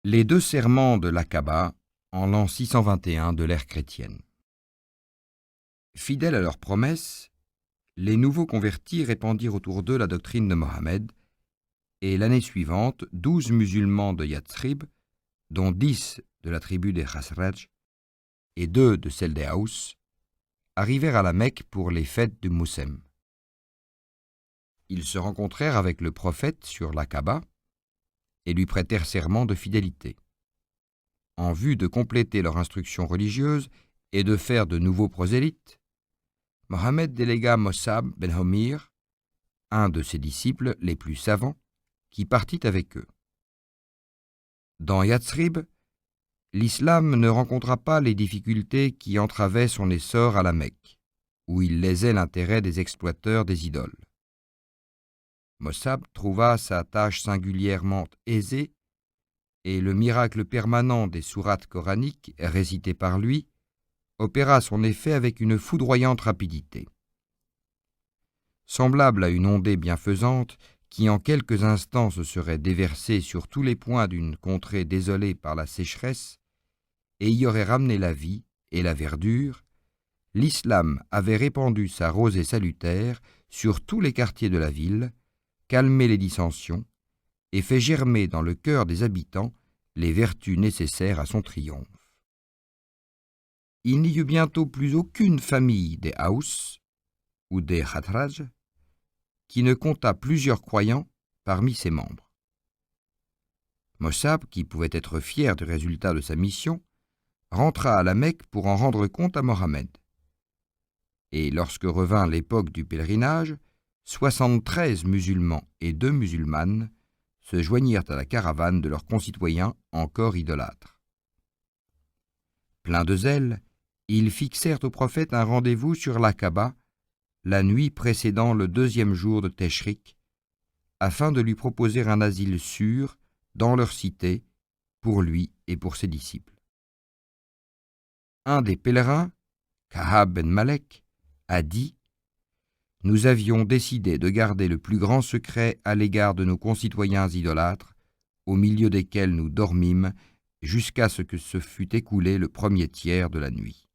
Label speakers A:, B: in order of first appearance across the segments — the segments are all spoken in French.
A: Les deux serments de l'Aqaba en l'an 621 de l'ère chrétienne. Fidèles à leurs promesses, les nouveaux convertis répandirent autour d'eux la doctrine de Mohammed, et l'année suivante, 12 musulmans de Yathrib, dont 10 de la tribu des Khazraj et 2 de celle des Aous, arrivèrent à la Mecque pour les fêtes du Moussem. Ils se rencontrèrent avec le prophète sur l'Aqaba et lui prêtèrent serment de fidélité. En vue de compléter leur instruction religieuse et de faire de nouveaux prosélytes, Mohammed délégua Mossab ben Homir, un de ses disciples les plus savants, qui partit avec eux. Dans Yathrib, l'islam ne rencontra pas les difficultés qui entravaient son essor à la Mecque, où il lésait l'intérêt des exploiteurs des idoles. Mossab trouva sa tâche singulièrement aisée, et le miracle permanent des sourates coraniques récitées par lui opéra son effet avec une foudroyante rapidité. Semblable à une ondée bienfaisante qui en quelques instants se serait déversée sur tous les points d'une contrée désolée par la sécheresse et y aurait ramené la vie et la verdure, l'islam avait répandu sa rosée salutaire sur tous les quartiers de la ville, calmé les dissensions et fait germer dans le cœur des habitants les vertus nécessaires à son triomphe. Il n'y eut bientôt plus aucune famille des Aous ou des Khazraj qui ne compta plusieurs croyants parmi ses membres. Mossab, qui pouvait être fier du résultat de sa mission, rentra à la Mecque pour en rendre compte à Mohammed. Et lorsque revint l'époque du pèlerinage, 73 musulmans et 2 musulmanes se joignirent à la caravane de leurs concitoyens encore idolâtres. Pleins de zèle, ils fixèrent au prophète un rendez-vous sur l'Aqaba, la nuit précédant le 2e jour de Teshrik, afin de lui proposer un asile sûr dans leur cité, pour lui et pour ses disciples. Un des pèlerins, Kahab ben Malek, a dit « Nous avions décidé de garder le plus grand secret à l'égard de nos concitoyens idolâtres, au milieu desquels nous dormîmes, jusqu'à ce que se fût écoulé le 1er tiers de la nuit.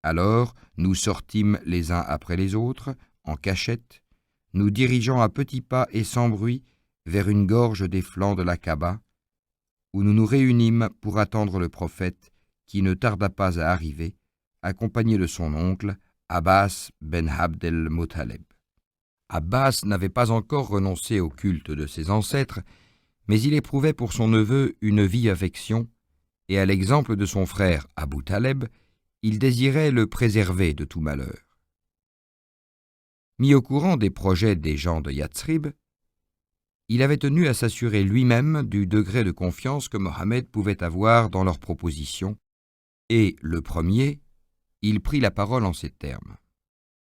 A: Alors nous sortîmes les uns après les autres, en cachette, nous dirigeant à petits pas et sans bruit vers une gorge des flancs de l'Aqaba, où nous nous réunîmes pour attendre le prophète, qui ne tarda pas à arriver, accompagné de son oncle, Abbas ben Abd el-Muttalib. Abbas n'avait pas encore renoncé au culte de ses ancêtres, mais il éprouvait pour son neveu une vive affection, et à l'exemple de son frère Abu Taleb, il désirait le préserver de tout malheur. Mis au courant des projets des gens de Yathrib, il avait tenu à s'assurer lui-même du degré de confiance que Mohammed pouvait avoir dans leurs propositions, et, le premier, il prit la parole en ces termes.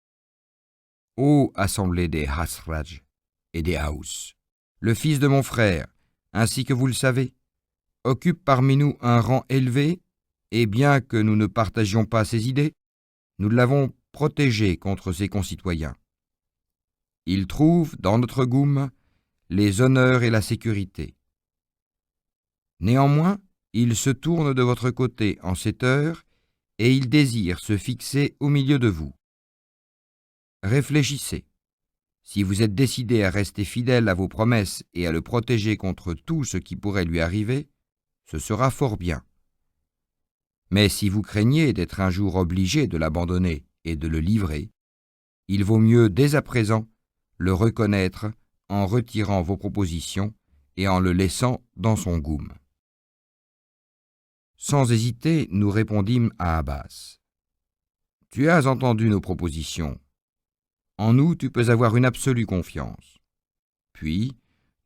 A: « Ô assemblée des Khazraj et des Aous, le fils de mon frère, ainsi que vous le savez, occupe parmi nous un rang élevé, et bien que nous ne partagions pas ses idées, nous l'avons protégé contre ses concitoyens. Il trouve, dans notre goum, les honneurs et la sécurité. Néanmoins, il se tourne de votre côté en cette heure, et il désire se fixer au milieu de vous. Réfléchissez. Si vous êtes décidé à rester fidèle à vos promesses et à le protéger contre tout ce qui pourrait lui arriver, ce sera fort bien. Mais si vous craignez d'être un jour obligé de l'abandonner et de le livrer, il vaut mieux dès à présent le reconnaître en retirant vos propositions et en le laissant dans son goum. » Sans hésiter, nous répondîmes à Abbas. « Tu as entendu nos propositions. En nous, tu peux avoir une absolue confiance. » Puis,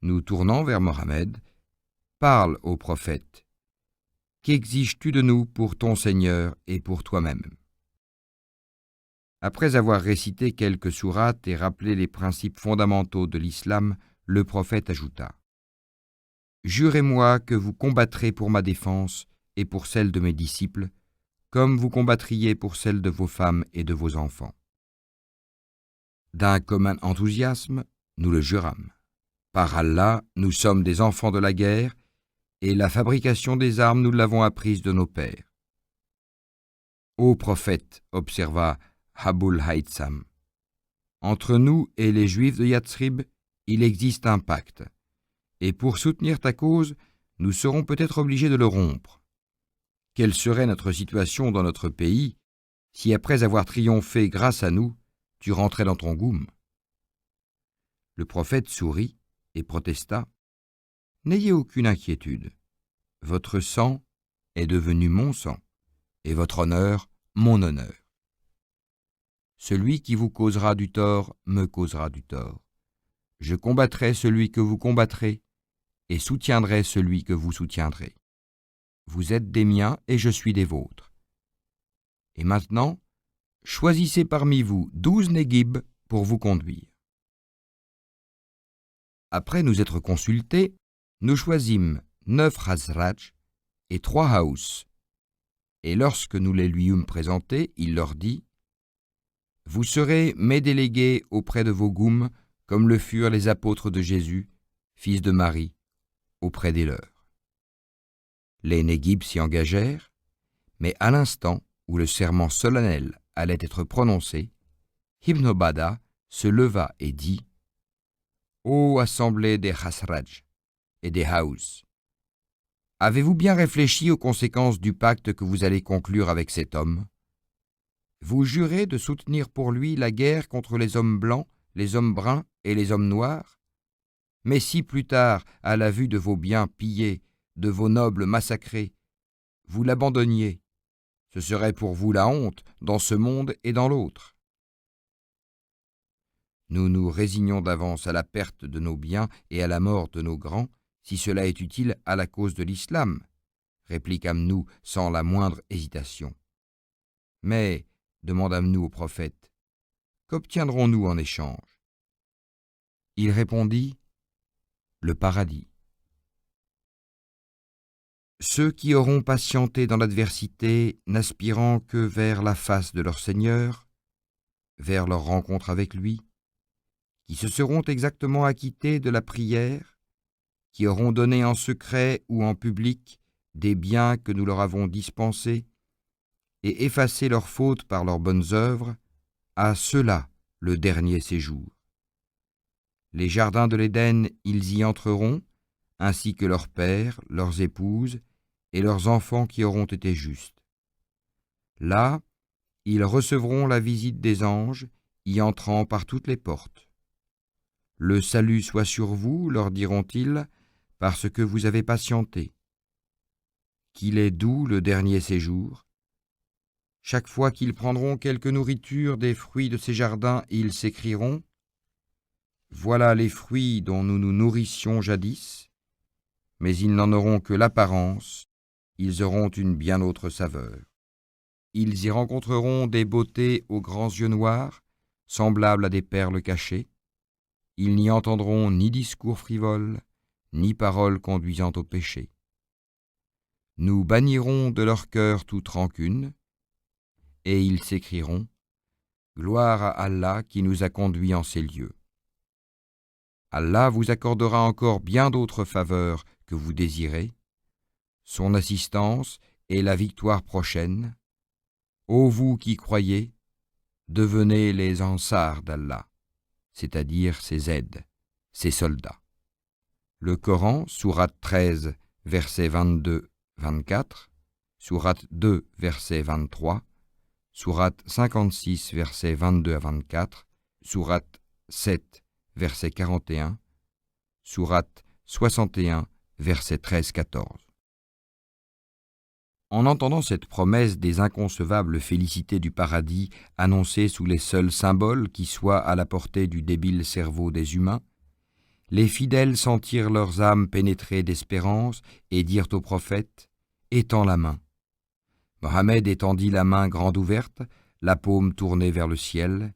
A: nous tournant vers Mohammed, « Parle au prophète. Qu'exiges-tu de nous pour ton Seigneur et pour toi-même » Après avoir récité quelques sourates et rappelé les principes fondamentaux de l'islam, le prophète ajouta « Jurez-moi que vous combattrez pour ma défense et pour celle de mes disciples, comme vous combattriez pour celle de vos femmes et de vos enfants. » D'un commun enthousiasme, nous le jurâmes. Par Allah, nous sommes des enfants de la guerre, et la fabrication des armes nous l'avons apprise de nos pères. Ô prophète, observa Abul Haytham, entre nous et les Juifs de Yathrib, il existe un pacte, et pour soutenir ta cause, nous serons peut-être obligés de le rompre. Quelle serait notre situation dans notre pays si, après avoir triomphé grâce à nous, tu rentrais dans ton goum ? Le prophète sourit et protesta. N'ayez aucune inquiétude. Votre sang est devenu mon sang, et votre honneur mon honneur. Celui qui vous causera du tort me causera du tort. Je combattrai celui que vous combattrez, et soutiendrai celui que vous soutiendrez. Vous êtes des miens et je suis des vôtres. Et maintenant, choisissez parmi vous 12 Néguib pour vous conduire. Après nous être consultés, nous choisîmes 9 Khazraj et 3 Haous. Et lorsque nous les lui eûmes présentés, il leur dit : Vous serez mes délégués auprès de vos goums, comme le furent les apôtres de Jésus, fils de Marie, auprès des leurs. Les Néguib s'y engagèrent, mais à l'instant où le serment solennel allait être prononcé, Ibn Obada se leva et dit : Ô assemblée des Khazraj et des Haous, avez-vous bien réfléchi aux conséquences du pacte que vous allez conclure avec cet homme ? Vous jurez de soutenir pour lui la guerre contre les hommes blancs, les hommes bruns et les hommes noirs ? Mais si plus tard, à la vue de vos biens pillés, de vos nobles massacrés, vous l'abandonniez, ce serait pour vous la honte dans ce monde et dans l'autre. Nous nous résignons d'avance à la perte de nos biens et à la mort de nos grands, si cela est utile à la cause de l'islam, répliquâmes-nous sans la moindre hésitation. Mais, demandâmes-nous au prophète, qu'obtiendrons-nous en échange ? Il répondit : le paradis. Ceux qui auront patienté dans l'adversité, n'aspirant que vers la face de leur Seigneur, vers leur rencontre avec lui, qui se seront exactement acquittés de la prière, qui auront donné en secret ou en public des biens que nous leur avons dispensés, et effacé leurs fautes par leurs bonnes œuvres, à ceux-là le dernier séjour. Les jardins de l'Éden, ils y entreront, ainsi que leurs pères, leurs épouses et leurs enfants qui auront été justes. Là, ils recevront la visite des anges, y entrant par toutes les portes. Le salut soit sur vous, leur diront-ils, parce que vous avez patienté. Qu'il est doux le dernier séjour. Chaque fois qu'ils prendront quelque nourriture des fruits de ces jardins, ils s'écrieront : voilà les fruits dont nous nous nourrissions jadis, mais ils n'en auront que l'apparence, ils auront une bien autre saveur. Ils y rencontreront des beautés aux grands yeux noirs, semblables à des perles cachées. Ils n'y entendront ni discours frivoles, ni paroles conduisant au péché. Nous bannirons de leur cœur toute rancune, et ils s'écrieront : gloire à Allah qui nous a conduits en ces lieux. Allah vous accordera encore bien d'autres faveurs que vous désirez, son assistance et la victoire prochaine. Ô vous qui croyez, devenez les ansars d'Allah, c'est-à-dire ses aides, ses soldats. Le Coran, sourate 13, versets 22-24, sourate 2, verset 23, sourate 56, versets 22 à 24, sourate 7, verset 41, sourate 61, verset 13-14. En entendant cette promesse des inconcevables félicités du paradis annoncées sous les seuls symboles qui soient à la portée du débile cerveau des humains, les fidèles sentirent leurs âmes pénétrées d'espérance et dirent au prophète : « Étends la main. » Mohammed étendit la main grande ouverte, la paume tournée vers le ciel,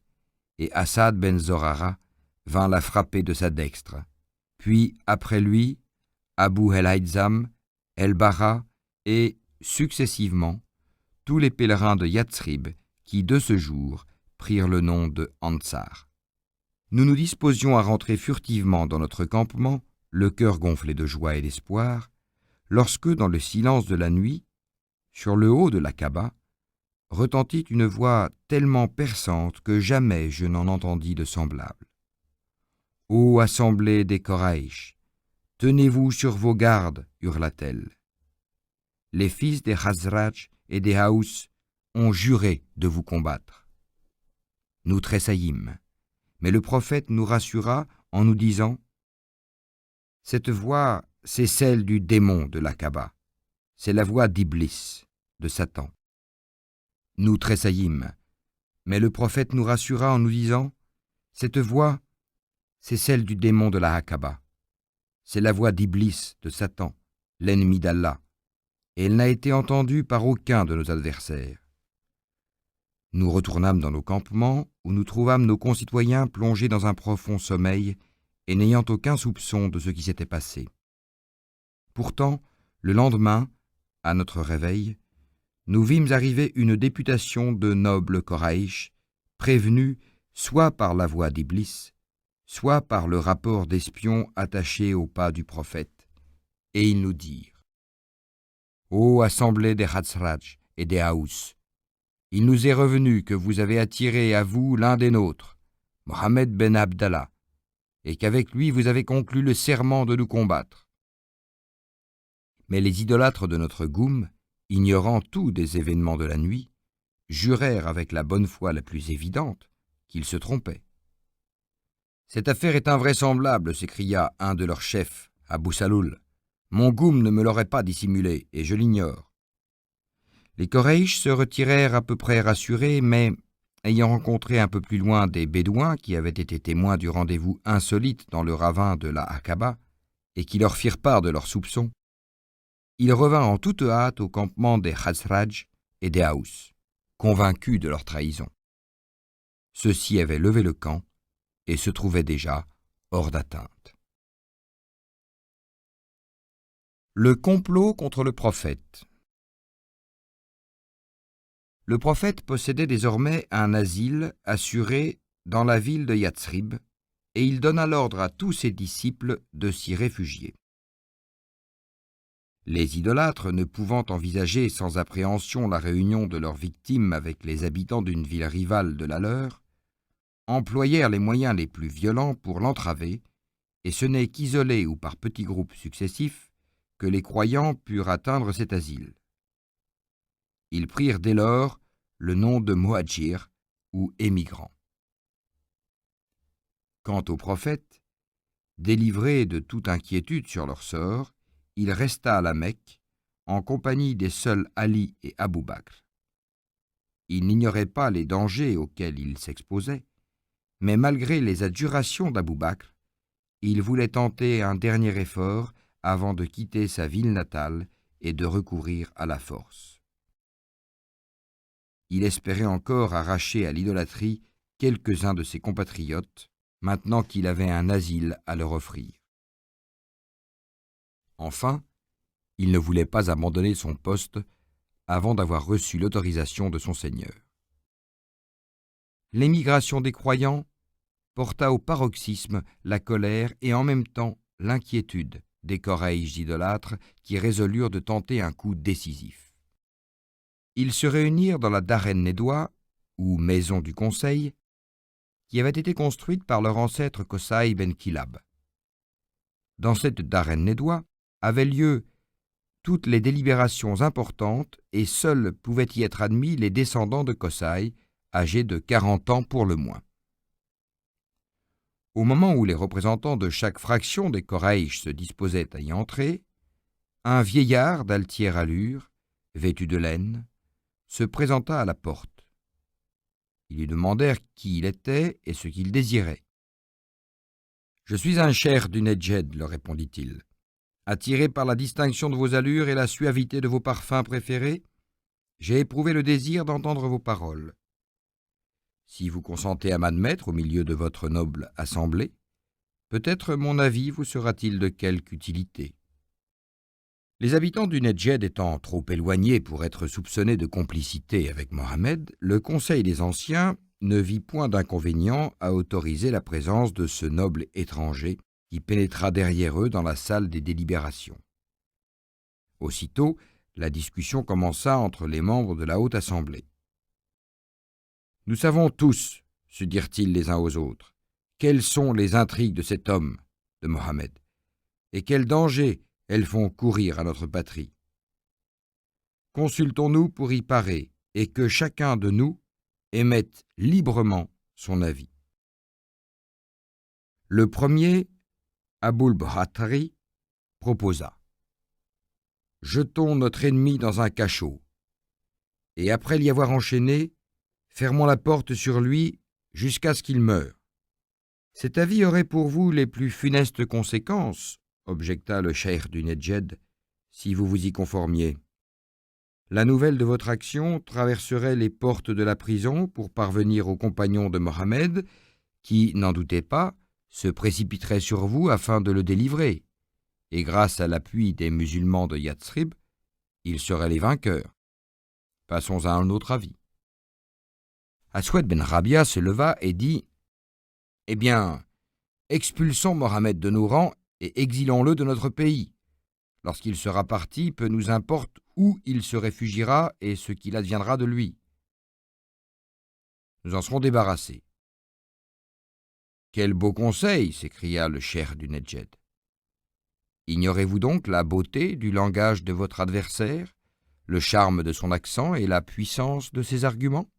A: et Asad ben Zorara vint la frapper de sa dextre. Puis, après lui, Abu el-Haytham, el-Bara et, successivement, tous les pèlerins de Yathrib qui, de ce jour, prirent le nom de Ansar. Nous nous disposions à rentrer furtivement dans notre campement, le cœur gonflé de joie et d'espoir, lorsque, dans le silence de la nuit, sur le haut de la Kaaba, retentit une voix tellement perçante que jamais je n'en entendis de semblable. « Ô assemblée des Quraïch, tenez-vous sur vos gardes, hurla-t-elle. Les fils des Khazraj et des Haous ont juré de vous combattre. Nous tressaillîmes, mais le prophète nous rassura en nous disant « Cette voix, c'est celle du démon de la Kaaba, c'est la voix d'Iblis, de Satan. » Nous tressaillîmes, mais le prophète nous rassura en nous disant « Cette voix, c'est celle du démon de la Aqaba. C'est la voix d'Iblis, de Satan, l'ennemi d'Allah, et elle n'a été entendue par aucun de nos adversaires. » Nous retournâmes dans nos campements, où nous trouvâmes nos concitoyens plongés dans un profond sommeil et n'ayant aucun soupçon de ce qui s'était passé. Pourtant, le lendemain, à notre réveil, nous vîmes arriver une députation de nobles Quraïch, prévenus soit par la voix d'Iblis, soit par le rapport d'espions attaché au pas du prophète, et ils nous dirent « Ô assemblée des Khazraj et des Haous, il nous est revenu que vous avez attiré à vous l'un des nôtres, Mohammed ben Abdallah, et qu'avec lui vous avez conclu le serment de nous combattre. » Mais les idolâtres de notre Goum, ignorant tout des événements de la nuit, jurèrent avec la bonne foi la plus évidente qu'ils se trompaient. « Cette affaire est invraisemblable, » s'écria un de leurs chefs, Abu Saloul. « Mon Goum ne me l'aurait pas dissimulé, et je l'ignore. » Les Quraïch se retirèrent à peu près rassurés, mais, ayant rencontré un peu plus loin des Bédouins qui avaient été témoins du rendez-vous insolite dans le ravin de la Aqaba, et qui leur firent part de leurs soupçons, ils revinrent en toute hâte au campement des Khazraj et des Haous, convaincus de leur trahison. Ceux-ci avaient levé le camp et se trouvaient déjà hors d'atteinte. Le complot contre le prophète. Le prophète possédait désormais un asile assuré dans la ville de Yatsrib, et il donna l'ordre à tous ses disciples de s'y réfugier. Les idolâtres, ne pouvant envisager sans appréhension la réunion de leurs victimes avec les habitants d'une ville rivale de la leur, employèrent les moyens les plus violents pour l'entraver, et ce n'est qu'isolés ou par petits groupes successifs que les croyants purent atteindre cet asile. Ils prirent dès lors le nom de Muhadjir ou émigrants. Quant au prophète, délivré de toute inquiétude sur leur sort, il resta à la Mecque, en compagnie des seuls Ali et Abou Bakr. Il n'ignorait pas les dangers auxquels il s'exposait, mais malgré les adjurations d'Abou Bakr, il voulait tenter un dernier effort avant de quitter sa ville natale et de recourir à la force. Il espérait encore arracher à l'idolâtrie quelques-uns de ses compatriotes, maintenant qu'il avait un asile à leur offrir. Enfin, il ne voulait pas abandonner son poste avant d'avoir reçu l'autorisation de son seigneur. L'émigration des croyants porta au paroxysme la colère et en même temps l'inquiétude des Quraïch idolâtres qui résolurent de tenter un coup décisif. Ils se réunirent dans la Dar en-Nédoua, ou maison du conseil, qui avait été construite par leur ancêtre Qusay ben Kilab. Dans cette Dar en-Nédoua avaient lieu toutes les délibérations importantes et seuls pouvaient y être admis les descendants de Qusay, âgés de 40 ans pour le moins. Au moment où les représentants de chaque fraction des Quraïch se disposaient à y entrer, un vieillard d'altière allure, vêtu de laine, se présenta à la porte. Ils lui demandèrent qui il était et ce qu'il désirait. « Je suis un cheikh du Nedjed, leur répondit-il. Attiré par la distinction de vos allures et la suavité de vos parfums préférés, j'ai éprouvé le désir d'entendre vos paroles. Si vous consentez à m'admettre au milieu de votre noble assemblée, peut-être mon avis vous sera-t-il de quelque utilité. » Les habitants du Nedjed étant trop éloignés pour être soupçonnés de complicité avec Mohammed, le Conseil des Anciens ne vit point d'inconvénient à autoriser la présence de ce noble étranger qui pénétra derrière eux dans la salle des délibérations. Aussitôt, la discussion commença entre les membres de la Haute Assemblée. « Nous savons tous, se dirent-ils les uns aux autres, quelles sont les intrigues de cet homme, de Mohammed, et quels dangers elles font courir à notre patrie. Consultons-nous pour y parer, et que chacun de nous émette librement son avis. » Le premier, Aboul Bakhtari, proposa « Jetons notre ennemi dans un cachot, et après l'y avoir enchaîné, fermons la porte sur lui jusqu'à ce qu'il meure. » « Cet avis aurait pour vous les plus funestes conséquences, objecta le cheikh du Nedjed, si vous vous y conformiez. La nouvelle de votre action traverserait les portes de la prison pour parvenir aux compagnons de Mohammed, qui, n'en doutez pas, se précipiteraient sur vous afin de le délivrer, et grâce à l'appui des musulmans de Yathrib, ils seraient les vainqueurs. Passons à un autre avis. Aswad ben Rabia se leva et dit « Eh bien, expulsons Mohammed de nos rangs et exilons-le de notre pays. Lorsqu'il sera parti, peu nous importe où il se réfugiera et ce qu'il adviendra de lui. Nous en serons débarrassés. » « Quel beau conseil !» s'écria le cheikh du Nedjed. « Ignorez-vous donc la beauté du langage de votre adversaire, le charme de son accent et la puissance de ses arguments?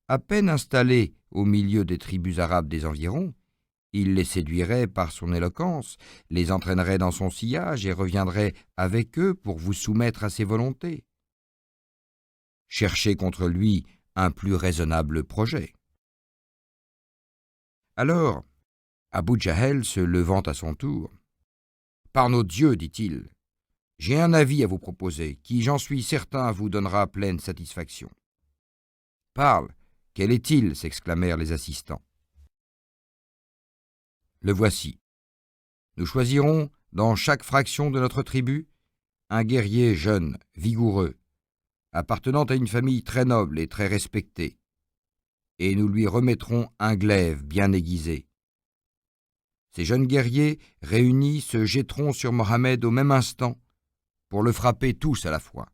A: À peine installé au milieu des tribus arabes des environs, il les séduirait par son éloquence, les entraînerait dans son sillage et reviendrait avec eux pour vous soumettre à ses volontés. Cherchez contre lui un plus raisonnable projet. » Alors, Abu Jahel, se levant à son tour, « Par nos dieux, dit-il, j'ai un avis à vous proposer qui, j'en suis certain, vous donnera pleine satisfaction. »« Parle, quel est-il » s'exclamèrent les assistants. « Le voici. Nous choisirons, dans chaque fraction de notre tribu, un guerrier jeune, vigoureux, appartenant à une famille très noble et très respectée, et nous lui remettrons un glaive bien aiguisé. Ces jeunes guerriers réunis se jetteront sur Mohammed au même instant pour le frapper tous à la fois.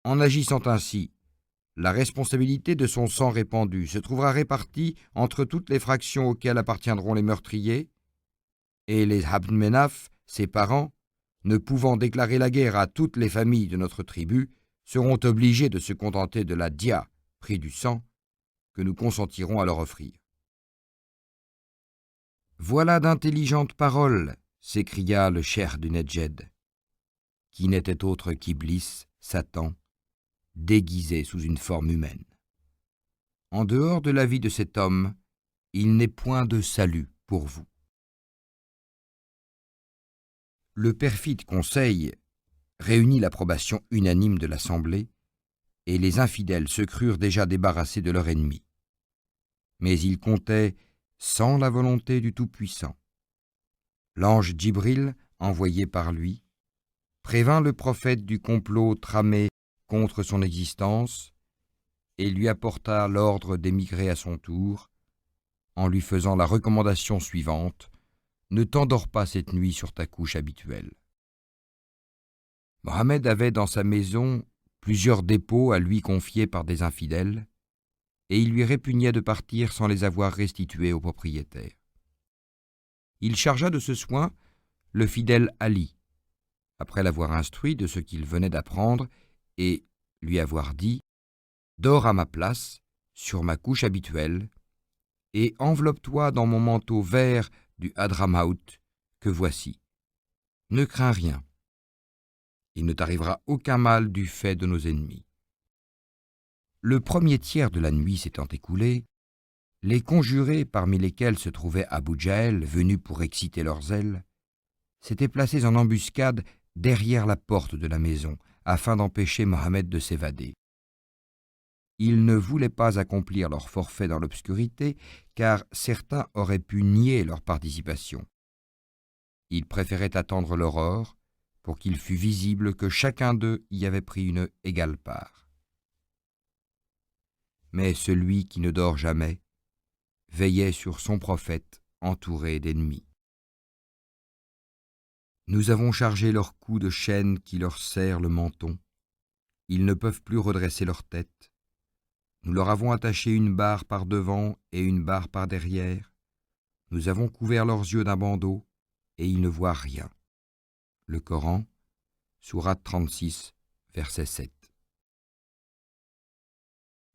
A: En agissant ainsi, la responsabilité de son sang répandu se trouvera répartie entre toutes les fractions auxquelles appartiendront les meurtriers, et les Abd Menaf, ses parents, ne pouvant déclarer la guerre à toutes les familles de notre tribu, seront obligés de se contenter de la dia, prix du sang, que nous consentirons à leur offrir. » « Voilà d'intelligentes paroles » s'écria le cheikh du Nedjed, qui n'était autre qu'Iblis, Satan, déguisé sous une forme humaine. En dehors de la vie de cet homme, il n'est point de salut pour vous. Le perfide conseil réunit l'approbation unanime de l'Assemblée, et les infidèles se crurent déjà débarrassés de leur ennemi. Mais ils comptaient sans la volonté du Tout-Puissant. L'ange Djibril, envoyé par lui, prévint le prophète du complot tramé contre son existence et lui apporta l'ordre d'émigrer à son tour, en lui faisant la recommandation suivante : « Ne t'endors pas cette nuit sur ta couche habituelle. » Mohammed avait dans sa maison plusieurs dépôts à lui confiés par des infidèles, et il lui répugnait de partir sans les avoir restitués au propriétaire. Il chargea de ce soin le fidèle Ali, après l'avoir instruit de ce qu'il venait d'apprendre et lui avoir dit « Dors à ma place, sur ma couche habituelle, et enveloppe-toi dans mon manteau vert du Hadramaut que voici. Ne crains rien. Il ne t'arrivera aucun mal du fait de nos ennemis. » Le premier tiers de la nuit s'étant écoulé, les conjurés, parmi lesquels se trouvait Abu Jahel, venus pour exciter leurs zèles, s'étaient placés en embuscade derrière la porte de la maison, afin d'empêcher Mohammed de s'évader. Ils ne voulaient pas accomplir leur forfait dans l'obscurité, car certains auraient pu nier leur participation. Ils préféraient attendre l'aurore, pour qu'il fût visible que chacun d'eux y avait pris une égale part. Mais celui qui ne dort jamais veillait sur son prophète entouré d'ennemis. Nous avons chargé leur cou de chaînes qui leur serrent le menton. Ils ne peuvent plus redresser leur tête. Nous leur avons attaché une barre par devant et une barre par derrière. Nous avons couvert leurs yeux d'un bandeau et ils ne voient rien. Le Coran, sourate 36, verset 7.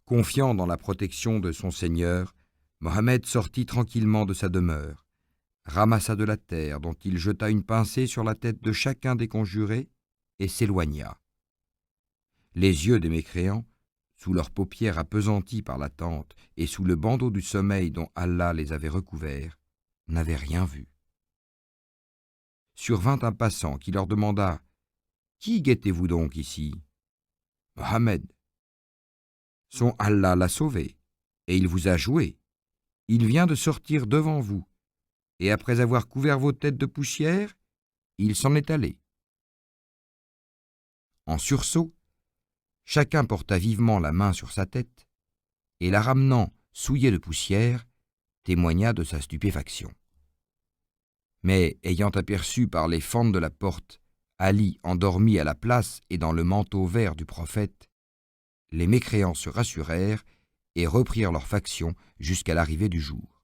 A: Confiant dans la protection de son Seigneur, Mohammed sortit tranquillement de sa demeure, ramassa de la terre dont il jeta une pincée sur la tête de chacun des conjurés et s'éloigna. Les yeux des mécréants, sous leurs paupières appesanties par l'attente et sous le bandeau du sommeil dont Allah les avait recouverts, n'avaient rien vu. Survint un passant qui leur demanda « Qui guettez-vous donc ici ?»« Mohammed. » « Son Allah l'a sauvé, et il vous a joué. Il vient de sortir devant vous, et après avoir couvert vos têtes de poussière, il s'en est allé. » En sursaut, chacun porta vivement la main sur sa tête, et la ramenant souillée de poussière, témoigna de sa stupéfaction. Mais, ayant aperçu par les fentes de la porte Ali endormi à la place et dans le manteau vert du prophète, les mécréants se rassurèrent et reprirent leur faction jusqu'à l'arrivée du jour.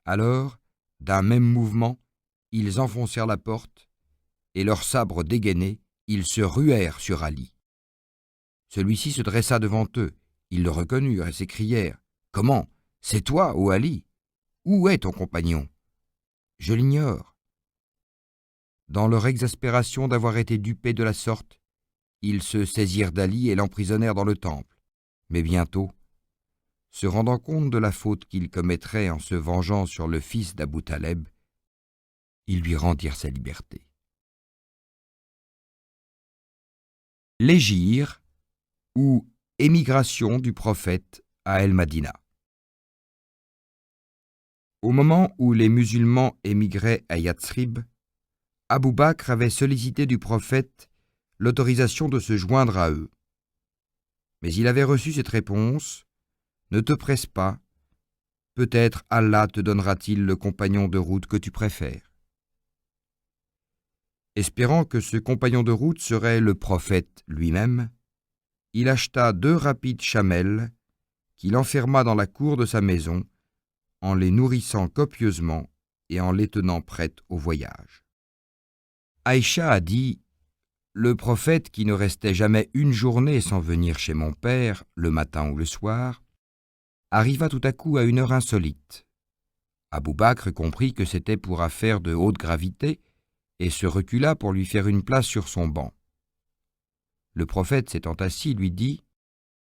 A: Alors, d'un même mouvement, ils enfoncèrent la porte, et leurs sabres dégainés, ils se ruèrent sur Ali. Celui-ci se dressa devant eux, ils le reconnurent et s'écrièrent « Comment? C'est toi, ô Ali? Où est ton compagnon? » « Je l'ignore. » Dans leur exaspération d'avoir été dupés de la sorte, ils se saisirent d'Ali et l'emprisonnèrent dans le temple. Mais bientôt, se rendant compte de la faute qu'ils commettraient en se vengeant sur le fils d'Abou Taleb, ils lui rendirent sa liberté. L'hégire ou émigration du prophète à El-Madina. Au moment où les musulmans émigraient à Yathrib, Abou Bakr avait sollicité du prophète l'autorisation de se joindre à eux. Mais il avait reçu cette réponse : « Ne te presse pas, peut-être Allah te donnera-t-il le compagnon de route que tu préfères. » Espérant que ce compagnon de route serait le prophète lui-même, il acheta 2 rapides chamelles qu'il enferma dans la cour de sa maison en les nourrissant copieusement et en les tenant prêtes au voyage. Aïcha a dit : « Le prophète, qui ne restait jamais une journée sans venir chez mon père, le matin ou le soir, arriva tout à coup à une heure insolite. Abou Bakr comprit que c'était pour affaire de haute gravité et se recula pour lui faire une place sur son banc. Le prophète, s'étant assis, lui dit :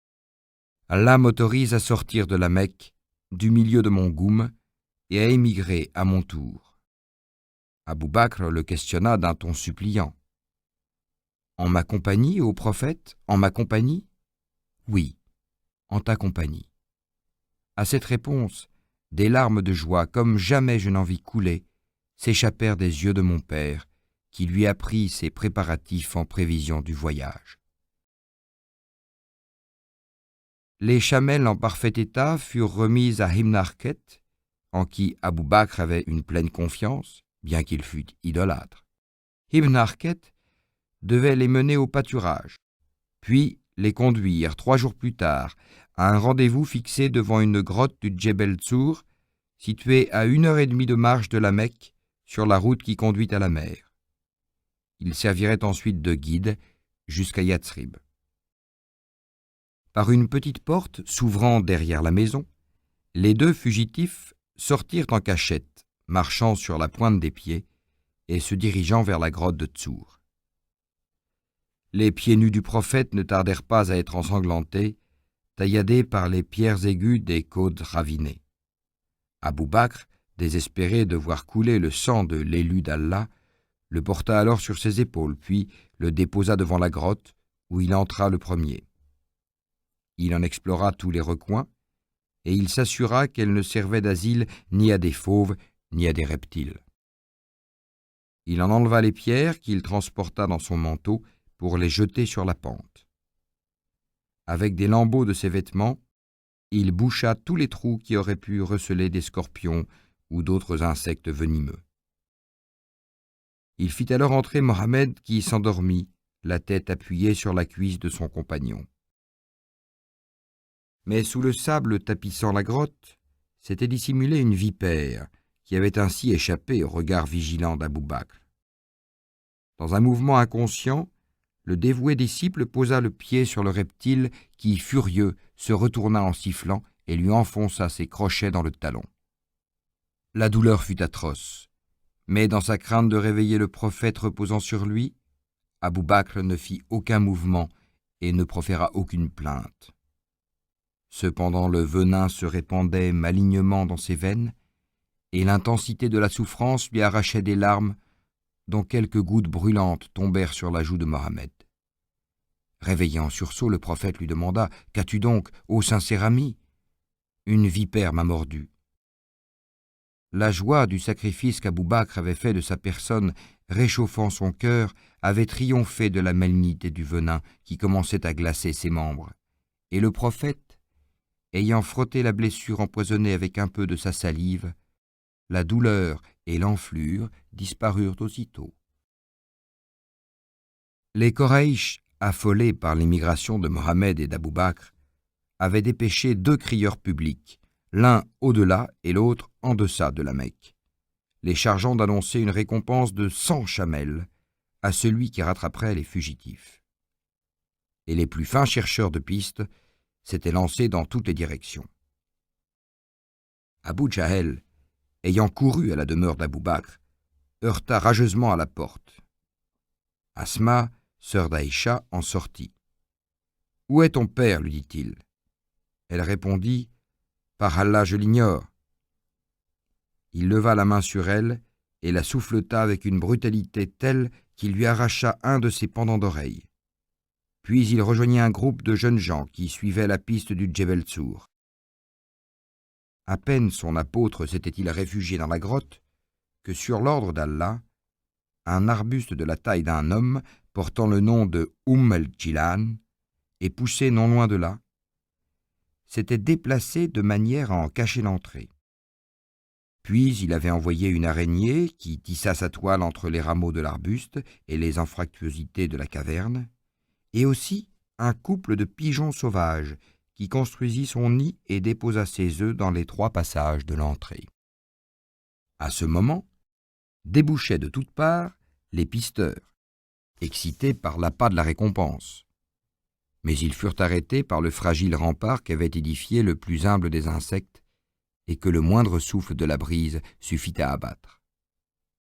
A: « Allah m'autorise à sortir de la Mecque, du milieu de mon goum, et à émigrer à mon tour. » Abou Bakr le questionna d'un ton suppliant. « En ma compagnie, ô prophète, en ma compagnie ? » ?»« Oui, en ta compagnie. » À cette réponse, des larmes de joie, comme jamais je n'en vis couler, s'échappèrent des yeux de mon père, qui lui apprit ses préparatifs en prévision du voyage. Les chamelles en parfait état furent remises à Ibn Arket, en qui Abou Bakr avait une pleine confiance, bien qu'il fût idolâtre. Ibn Arket devait les mener au pâturage, puis les conduire 3 jours plus tard à un rendez-vous fixé devant une grotte du Djebel Tsour, située à 1h30 de marche de la Mecque, sur la route qui conduit à la mer. Il servirait ensuite de guide jusqu'à Yathrib. Par une petite porte s'ouvrant derrière la maison, les 2 fugitifs sortirent en cachette, marchant sur la pointe des pieds et se dirigeant vers la grotte de Tsour. Les pieds nus du prophète ne tardèrent pas à être ensanglantés, tailladés par les pierres aiguës des côtes ravinées. Abou Bakr, désespéré de voir couler le sang de l'élu d'Allah, le porta alors sur ses épaules, puis le déposa devant la grotte, où il entra le premier. Il en explora tous les recoins, et il s'assura qu'elle ne servait d'asile ni à des fauves, ni à des reptiles. Il en enleva les pierres qu'il transporta dans son manteau pour les jeter sur la pente. Avec des lambeaux de ses vêtements, il boucha tous les trous qui auraient pu receler des scorpions ou d'autres insectes venimeux. Il fit alors entrer Mohammed qui s'endormit, la tête appuyée sur la cuisse de son compagnon. Mais sous le sable tapissant la grotte, s'était dissimulée une vipère qui avait ainsi échappé au regard vigilant d'Abou Bakr. Dans un mouvement inconscient, le dévoué disciple posa le pied sur le reptile qui, furieux, se retourna en sifflant et lui enfonça ses crochets dans le talon. La douleur fut atroce, mais dans sa crainte de réveiller le prophète reposant sur lui, Abou Bakr ne fit aucun mouvement et ne proféra aucune plainte. Cependant le venin se répandait malignement dans ses veines, et l'intensité de la souffrance lui arrachait des larmes dont quelques gouttes brûlantes tombèrent sur la joue de Mohammed. Réveillé en sursaut, le prophète lui demanda « Qu'as-tu donc, ô sincère ami ?»« Une vipère m'a mordu. » La joie du sacrifice qu'Abou Bakr avait fait de sa personne, réchauffant son cœur, avait triomphé de la malignité du venin qui commençait à glacer ses membres. Et le prophète, ayant frotté la blessure empoisonnée avec un peu de sa salive, la douleur et l'enflure disparurent aussitôt. Les Quraysh, affolés par l'émigration de Mohammed et d'Abou Bakr, avaient dépêché 2 crieurs publics, l'un au-delà et l'autre en deçà de la Mecque, les chargeant d'annoncer une récompense de 100 chamels à celui qui rattraperait les fugitifs. Et les plus fins chercheurs de pistes s'étaient lancés dans toutes les directions. Abu Jahel, ayant couru à la demeure d'Abou Bakr, heurta rageusement à la porte. Asma, sœur d'Aïcha, en sortit. « Où est ton père ?» lui dit-il. Elle répondit « Par Allah, je l'ignore. » Il leva la main sur elle et la souffleta avec une brutalité telle qu'il lui arracha un de ses pendants d'oreille. Puis il rejoignit un groupe de jeunes gens qui suivaient la piste du Djebel Tsour. À peine son apôtre s'était-il réfugié dans la grotte que, sur l'ordre d'Allah, un arbuste de la taille d'un homme, portant le nom de el-Jilan, et poussé non loin de là, s'était déplacé de manière à en cacher l'entrée. Puis il avait envoyé une araignée qui tissa sa toile entre les rameaux de l'arbuste et les anfractuosités de la caverne, et aussi un couple de pigeons sauvages qui construisit son nid et déposa ses œufs dans les 3 passages de l'entrée. À ce moment, débouchaient de toutes parts les pisteurs, excités par l'appât de la récompense. Mais ils furent arrêtés par le fragile rempart qu'avait édifié le plus humble des insectes et que le moindre souffle de la brise suffit à abattre.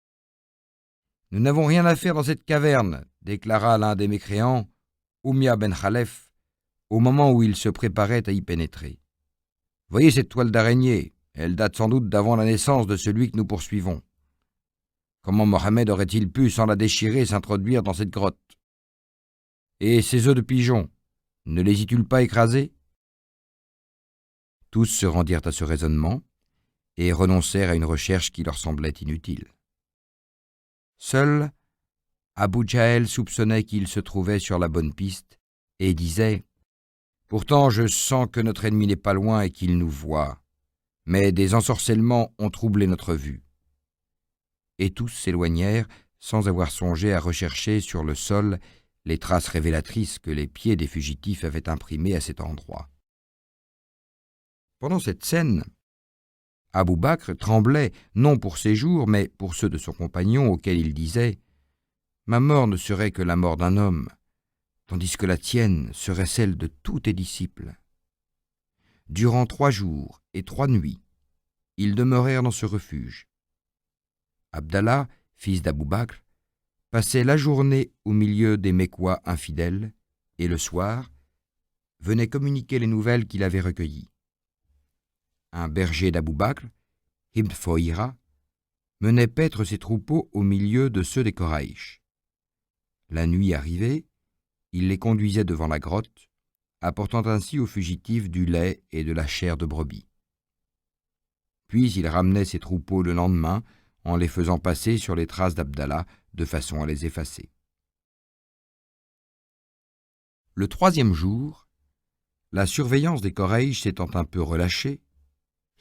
A: « Nous n'avons rien à faire dans cette caverne » déclara l'un des mécréants, Oumia ben Khalef, au moment où il se préparait à y pénétrer. « Voyez cette toile d'araignée, elle date sans doute d'avant la naissance de celui que nous poursuivons. Comment Mohammed aurait-il pu, sans la déchirer, s'introduire dans cette grotte? Et ces œufs de pigeon, ne les y-t-il pas écrasés ?» Tous se rendirent à ce raisonnement et renoncèrent à une recherche qui leur semblait inutile. Seul, Abu Jahel soupçonnait qu'il se trouvait sur la bonne piste et disait « Pourtant, je sens que notre ennemi n'est pas loin et qu'il nous voit, mais des ensorcellements ont troublé notre vue. » Et tous s'éloignèrent sans avoir songé à rechercher sur le sol les traces révélatrices que les pieds des fugitifs avaient imprimées à cet endroit. Pendant cette scène, Abou Bakr tremblait non pour ses jours, mais pour ceux de son compagnon auquel il disait « Ma mort ne serait que la mort d'un homme, tandis que la tienne serait celle de tous tes disciples. » Durant 3 jours et 3 nuits, ils demeurèrent dans ce refuge. Abdallah, fils d'Abou Bakr, passait la journée au milieu des Mécois infidèles et le soir venait communiquer les nouvelles qu'il avait recueillies. Un berger d'Abou Bakr, Ibn Foïra, menait paître ses troupeaux au milieu de ceux des Quraysh. La nuit arrivée, il les conduisait devant la grotte, apportant ainsi aux fugitifs du lait et de la chair de brebis. Puis il ramenait ses troupeaux le lendemain en les faisant passer sur les traces d'Abdallah de façon à les effacer. Le 3e jour, la surveillance des Quraysh s'étant un peu relâchée,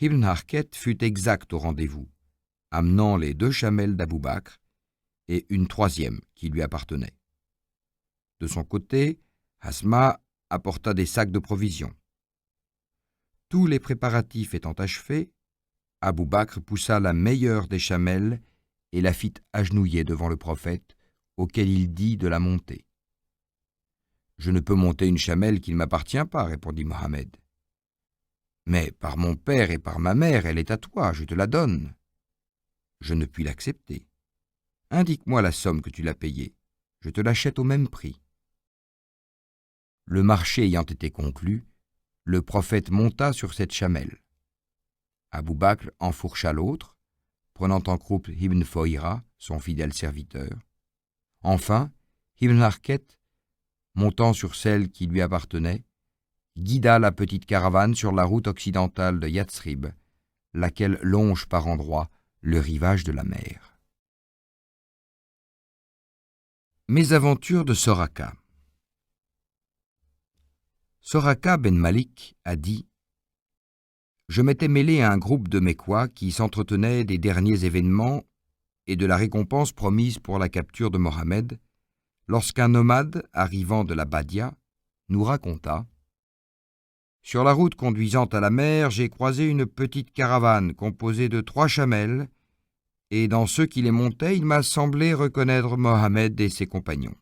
A: Ibn Harket fut exact au rendez-vous, amenant les 2 chamelles d'Abou Bakr et une troisième qui lui appartenait. De son côté, Asma apporta des sacs de provisions. Tous les préparatifs étant achevés, Abou Bakr poussa la meilleure des chamelles et la fit agenouiller devant le prophète, auquel il dit de la monter. « Je ne peux monter une chamelle qui ne m'appartient pas, répondit Mohammed. « Mais par mon père et par ma mère, elle est à toi, je te la donne. » Je ne puis l'accepter. Indique-moi la somme que tu l'as payée, je te l'achète au même prix. Le marché ayant été conclu, le prophète monta sur cette chamelle. Abou Bakr enfourcha l'autre, prenant en croupe Ibn Foïra, son fidèle serviteur. Enfin, Ibn Harket, montant sur celle qui lui appartenait, guida la petite caravane sur la route occidentale de Yatsrib, laquelle longe par endroits le rivage de la mer. Mésaventures de Soraka. Soraka ben Malik a dit « Je m'étais mêlé à un groupe de Mécois qui s'entretenaient des derniers événements et de la récompense promise pour la capture de Mohammed, lorsqu'un nomade, arrivant de la Badia, nous raconta « Sur la route conduisant à la mer, j'ai croisé une petite caravane composée de 3 chamelles, et dans ceux qui les montaient, il m'a semblé reconnaître Mohammed et ses compagnons. »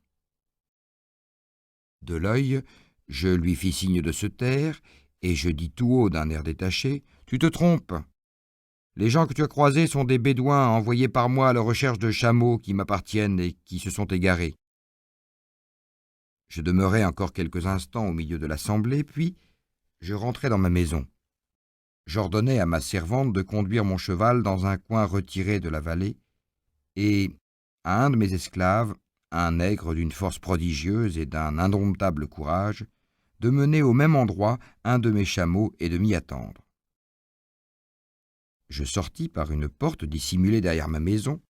A: De l'œil, je lui fis signe de se taire, et je dis tout haut d'un air détaché, « Tu te trompes. Les gens que tu as croisés sont des Bédouins envoyés par moi à la recherche de chameaux qui m'appartiennent et qui se sont égarés. » Je demeurai encore quelques instants au milieu de l'assemblée, puis je rentrai dans ma maison. J'ordonnai à ma servante de conduire mon cheval dans un coin retiré de la vallée, et à un de mes esclaves, un nègre d'une force prodigieuse et d'un indomptable courage, de mener au même endroit un de mes chameaux et de m'y attendre. Je sortis par une porte dissimulée derrière ma maison,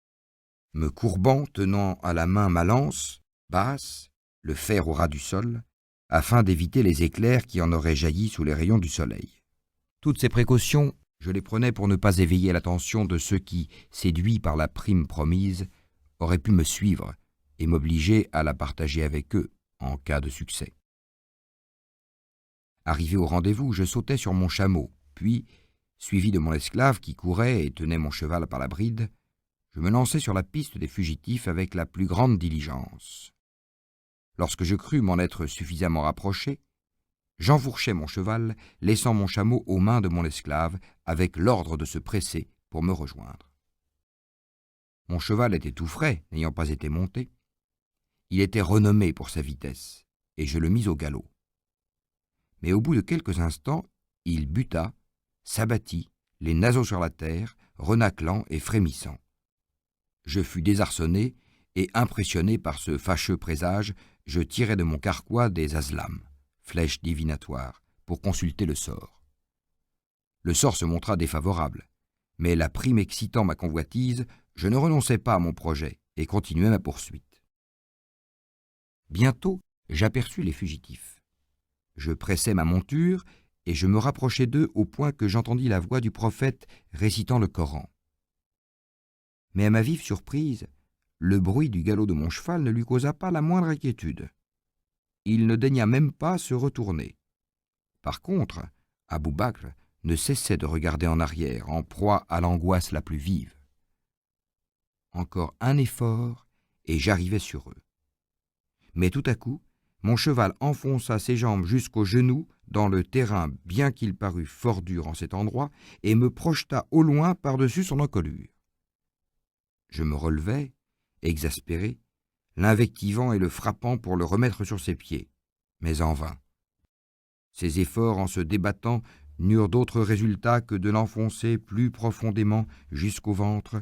A: me courbant, tenant à la main ma lance, basse, le fer au ras du sol, afin d'éviter les éclairs qui en auraient jailli sous les rayons du soleil. Toutes ces précautions, je les prenais pour ne pas éveiller l'attention de ceux qui, séduits par la prime promise, auraient pu me suivre et m'obliger à la partager avec eux en cas de succès. Arrivé au rendez-vous, je sautai sur mon chameau, puis, suivi de mon esclave qui courait et tenait mon cheval par la bride, je me lançai sur la piste des fugitifs avec la plus grande diligence. Lorsque je crus m'en être suffisamment rapproché, j'enfourchai mon cheval, laissant mon chameau aux mains de mon esclave, avec l'ordre de se presser pour me rejoindre. Mon cheval était tout frais, n'ayant pas été monté. Il était renommé pour sa vitesse, et je le mis au galop. Mais au bout de quelques instants, il buta, s'abattit, les naseaux sur la terre, renâclant et frémissant. Je fus désarçonné, et impressionné par ce fâcheux présage, je tirai de mon carquois des azlam, flèches divinatoires, pour consulter le sort. Le sort se montra défavorable, mais la prime excitant ma convoitise, je ne renonçai pas à mon projet et continuai ma poursuite. Bientôt, j'aperçus les fugitifs. Je pressai ma monture et je me rapprochai d'eux au point que j'entendis la voix du prophète récitant le Coran. Mais à ma vive surprise, le bruit du galop de mon cheval ne lui causa pas la moindre inquiétude. Il ne daigna même pas se retourner. Par contre, Abou Bakr ne cessait de regarder en arrière, en proie à l'angoisse la plus vive. Encore un effort, et j'arrivai sur eux. Mais tout à coup, mon cheval enfonça ses jambes jusqu'aux genoux dans le terrain, bien qu'il parût fort dur en cet endroit, et me projeta au loin par-dessus son encolure. Je me relevai, exaspéré, l'invectivant et le frappant pour le remettre sur ses pieds, mais en vain. Ses efforts en se débattant n'eurent d'autre résultat que de l'enfoncer plus profondément jusqu'au ventre,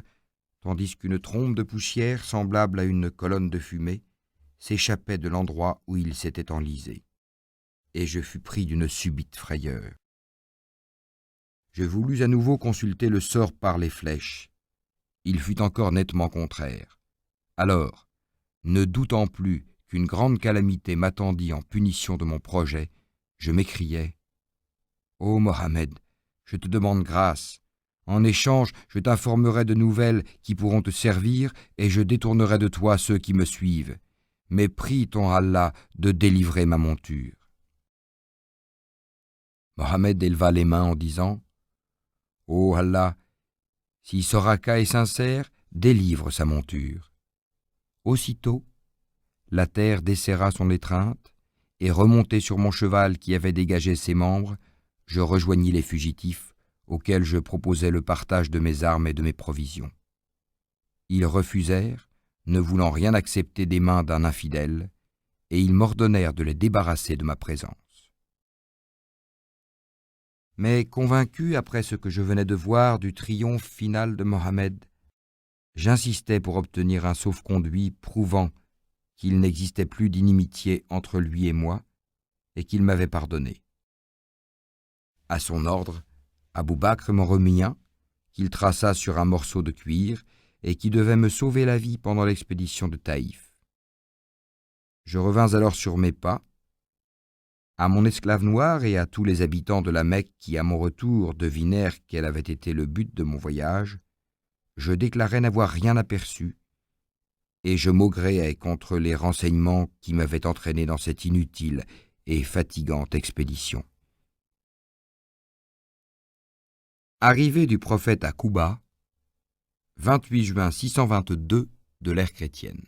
A: tandis qu'une trombe de poussière, semblable à une colonne de fumée, s'échappait de l'endroit où il s'était enlisé, et je fus pris d'une subite frayeur. Je voulus à nouveau consulter le sort par les flèches. Il fut encore nettement contraire. Alors, ne doutant plus qu'une grande calamité m'attendit en punition de mon projet, je m'écriai « Ô Mohammed, je te demande grâce, En échange, je t'informerai de nouvelles qui pourront te servir et je détournerai de toi ceux qui me suivent. Mais prie ton Allah de délivrer ma monture. » Mohammed éleva les mains en disant « Ô Allah, si Soraka est sincère, délivre sa monture. » Aussitôt, la terre desserra son étreinte, et remonté sur mon cheval qui avait dégagé ses membres, je rejoignis les fugitifs, auxquels je proposai le partage de mes armes et de mes provisions. Ils refusèrent, ne voulant rien accepter des mains d'un infidèle, et ils m'ordonnèrent de les débarrasser de ma présence. Mais convaincu, après ce que je venais de voir, du triomphe final de Mohammed, j'insistais pour obtenir un sauf-conduit prouvant qu'il n'existait plus d'inimitié entre lui et moi, et qu'il m'avait pardonné. À son ordre, Abou Bakr m'en remit un, qu'il traça sur un morceau de cuir, et qui devait me sauver la vie pendant l'expédition de Taïf. Je revins alors sur mes pas. À mon esclave noir et à tous les habitants de la Mecque qui, à mon retour, devinèrent quel avait été le but de mon voyage, je déclarai n'avoir rien aperçu, et je maugréais contre les renseignements qui m'avaient entraîné dans cette inutile et fatigante expédition. Arrivée du prophète à Kouba, 28 juin 622 de l'ère chrétienne.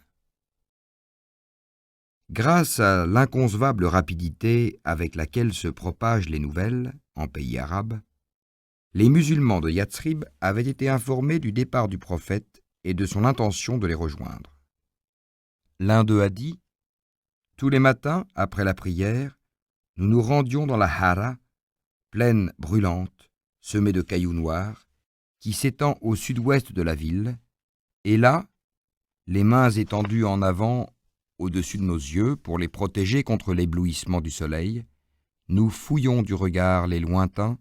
A: Grâce à l'inconcevable rapidité avec laquelle se propagent les nouvelles en pays arabe, les musulmans de Yathrib avaient été informés du départ du prophète et de son intention de les rejoindre. L'un d'eux a dit « Tous les matins, après la prière, nous nous rendions dans la Hara, plaine brûlante, semée de cailloux noirs, qui s'étend au sud-ouest de la ville, et là, les mains étendues en avant au-dessus de nos yeux pour les protéger contre l'éblouissement du soleil, nous fouillons du regard les lointains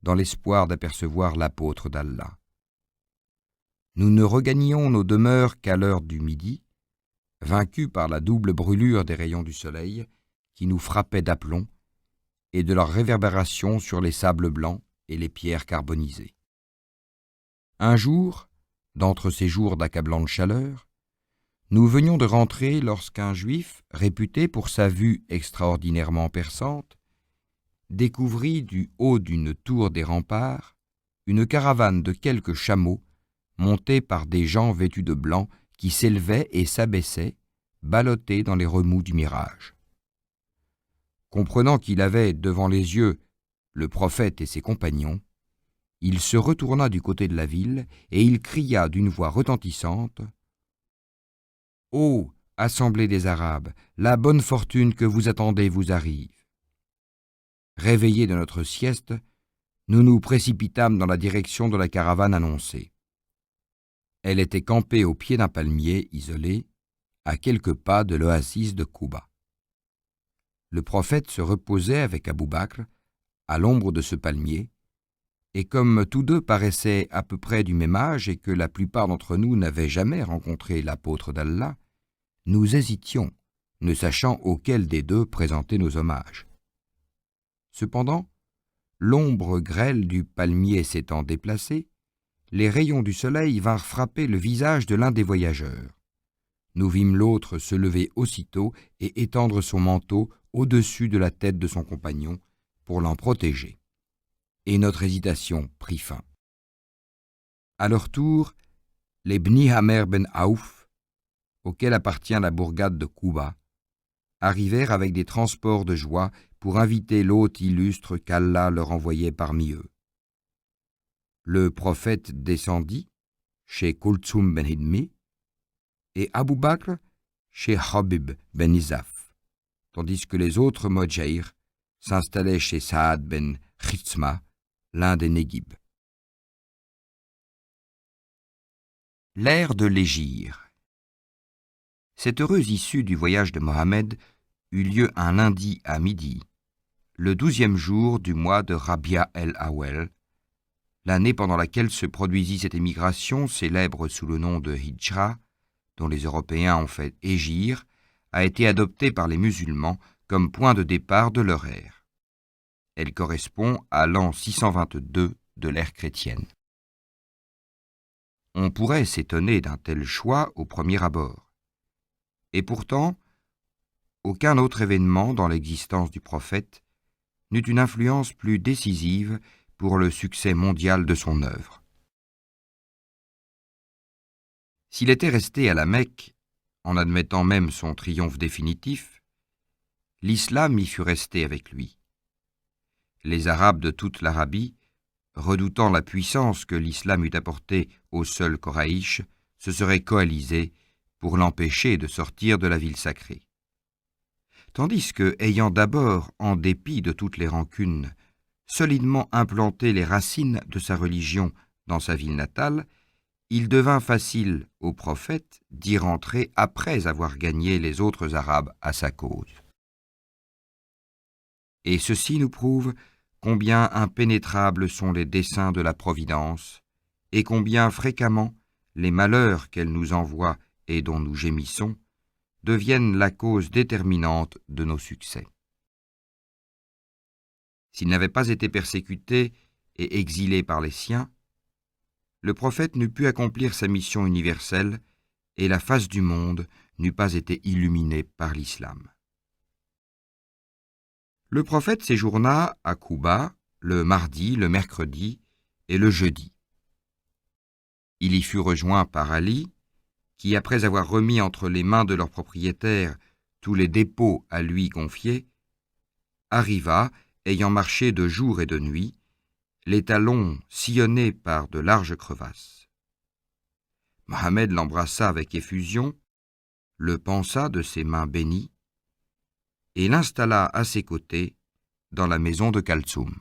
A: dans l'espoir d'apercevoir l'apôtre d'Allah. Nous ne regagnions nos demeures qu'à l'heure du midi, vaincus par la double brûlure des rayons du soleil qui nous frappaient d'aplomb et de leur réverbération sur les sables blancs et les pierres carbonisées. Un jour, d'entre ces jours d'accablante chaleur, nous venions de rentrer lorsqu'un juif, réputé pour sa vue extraordinairement perçante, découvrit du haut d'une tour des remparts une caravane de quelques chameaux montés par des gens vêtus de blanc qui s'élevaient et s'abaissaient, ballottés dans les remous du mirage. Comprenant qu'il avait devant les yeux le prophète et ses compagnons, il se retourna du côté de la ville et il cria d'une voix retentissante « Ô assemblée des Arabes, la bonne fortune que vous attendez vous arrive. » Réveillés de notre sieste, nous nous précipitâmes dans la direction de la caravane annoncée. Elle était campée au pied d'un palmier isolé, à quelques pas de l'oasis de Kouba. Le prophète se reposait avec Abou Bakr à l'ombre de ce palmier, et comme tous deux paraissaient à peu près du même âge et que la plupart d'entre nous n'avaient jamais rencontré l'apôtre d'Allah, nous hésitions, ne sachant auquel des deux présenter nos hommages. Cependant, l'ombre grêle du palmier s'étant déplacée, les rayons du soleil vinrent frapper le visage de l'un des voyageurs. Nous vîmes l'autre se lever aussitôt et étendre son manteau au-dessus de la tête de son compagnon pour l'en protéger. Et notre hésitation prit fin. À leur tour, les Bni Amer ben Aouf, auxquels appartient la bourgade de Kouba, arrivèrent avec des transports de joie pour inviter l'hôte illustre qu'Allah leur envoyait parmi eux. Le prophète descendit chez Kulthum ben Hidmi et Abou Bakr chez Habib ben Izaf, tandis que les autres Modjaïr s'installaient chez Saad ben Khitsma, l'un des Négib. L'ère de l'Hégire. Cette heureuse issue du voyage de Mohammed eut lieu un lundi à midi, le 12e jour du mois de Rabia el-Awel, l'année pendant laquelle se produisit cette émigration célèbre sous le nom de Hijra, dont les Européens ont fait Hégire, a été adoptée par les musulmans comme point de départ de leur ère. Elle correspond à l'an 622 de l'ère chrétienne. On pourrait s'étonner d'un tel choix au premier abord. Et pourtant, aucun autre événement dans l'existence du prophète n'eut une influence plus décisive pour le succès mondial de son œuvre. S'il était resté à la Mecque, en admettant même son triomphe définitif, l'islam y fut resté avec lui. Les Arabes de toute l'Arabie, redoutant la puissance que l'islam eût apportée au seul Koraïch, se seraient coalisés pour l'empêcher de sortir de la ville sacrée. Tandis que, ayant d'abord, en dépit de toutes les rancunes, solidement implanté les racines de sa religion dans sa ville natale, il devint facile au prophète d'y rentrer après avoir gagné les autres Arabes à sa cause. Et ceci nous prouve combien impénétrables sont les desseins de la Providence, et combien fréquemment les malheurs qu'elle nous envoie et dont nous gémissons deviennent la cause déterminante de nos succès. S'il n'avait pas été persécuté et exilé par les siens, le prophète n'eût pu accomplir sa mission universelle et la face du monde n'eût pas été illuminée par l'islam. Le prophète séjourna à Kouba le mardi, le mercredi et le jeudi. Il y fut rejoint par Ali, qui, après avoir remis entre les mains de leur propriétaire tous les dépôts à lui confiés, arriva, ayant marché de jour et de nuit, les talons sillonnés par de larges crevasses. Mohammed l'embrassa avec effusion, le pansa de ses mains bénies, et l'installa à ses côtés dans la maison de Kaltsoum.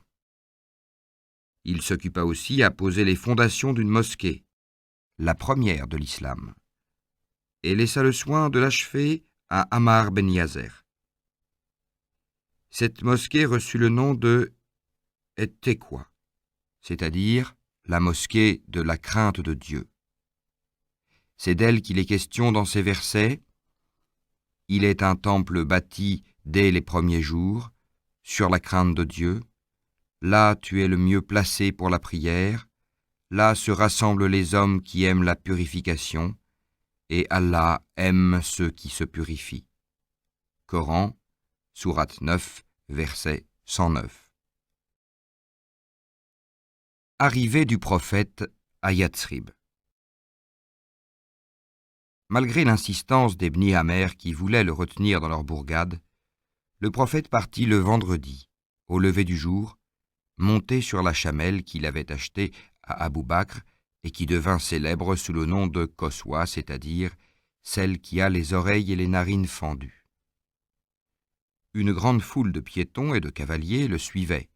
A: Il s'occupa aussi à poser les fondations d'une mosquée, la première de l'islam, et laissa le soin de l'achever à Ammar ben Yasser. Cette mosquée reçut le nom de Et-Teqwa, c'est-à-dire la mosquée de la crainte de Dieu. C'est d'elle qu'il est question dans ces versets. Il est un temple bâti dès les premiers jours, sur la crainte de Dieu. Là tu es le mieux placé pour la prière. Là se rassemblent les hommes qui aiment la purification, et Allah aime ceux qui se purifient. Coran, sourate 9, verset 109. Arrivée du prophète à Yatsrib. Malgré l'insistance des Bni Amer qui voulaient le retenir dans leur bourgade, le prophète partit le vendredi, au lever du jour, monté sur la chamelle qu'il avait achetée à Abou Bakr et qui devint célèbre sous le nom de Qoswa, c'est-à-dire celle qui a les oreilles et les narines fendues. Une grande foule de piétons et de cavaliers le suivait,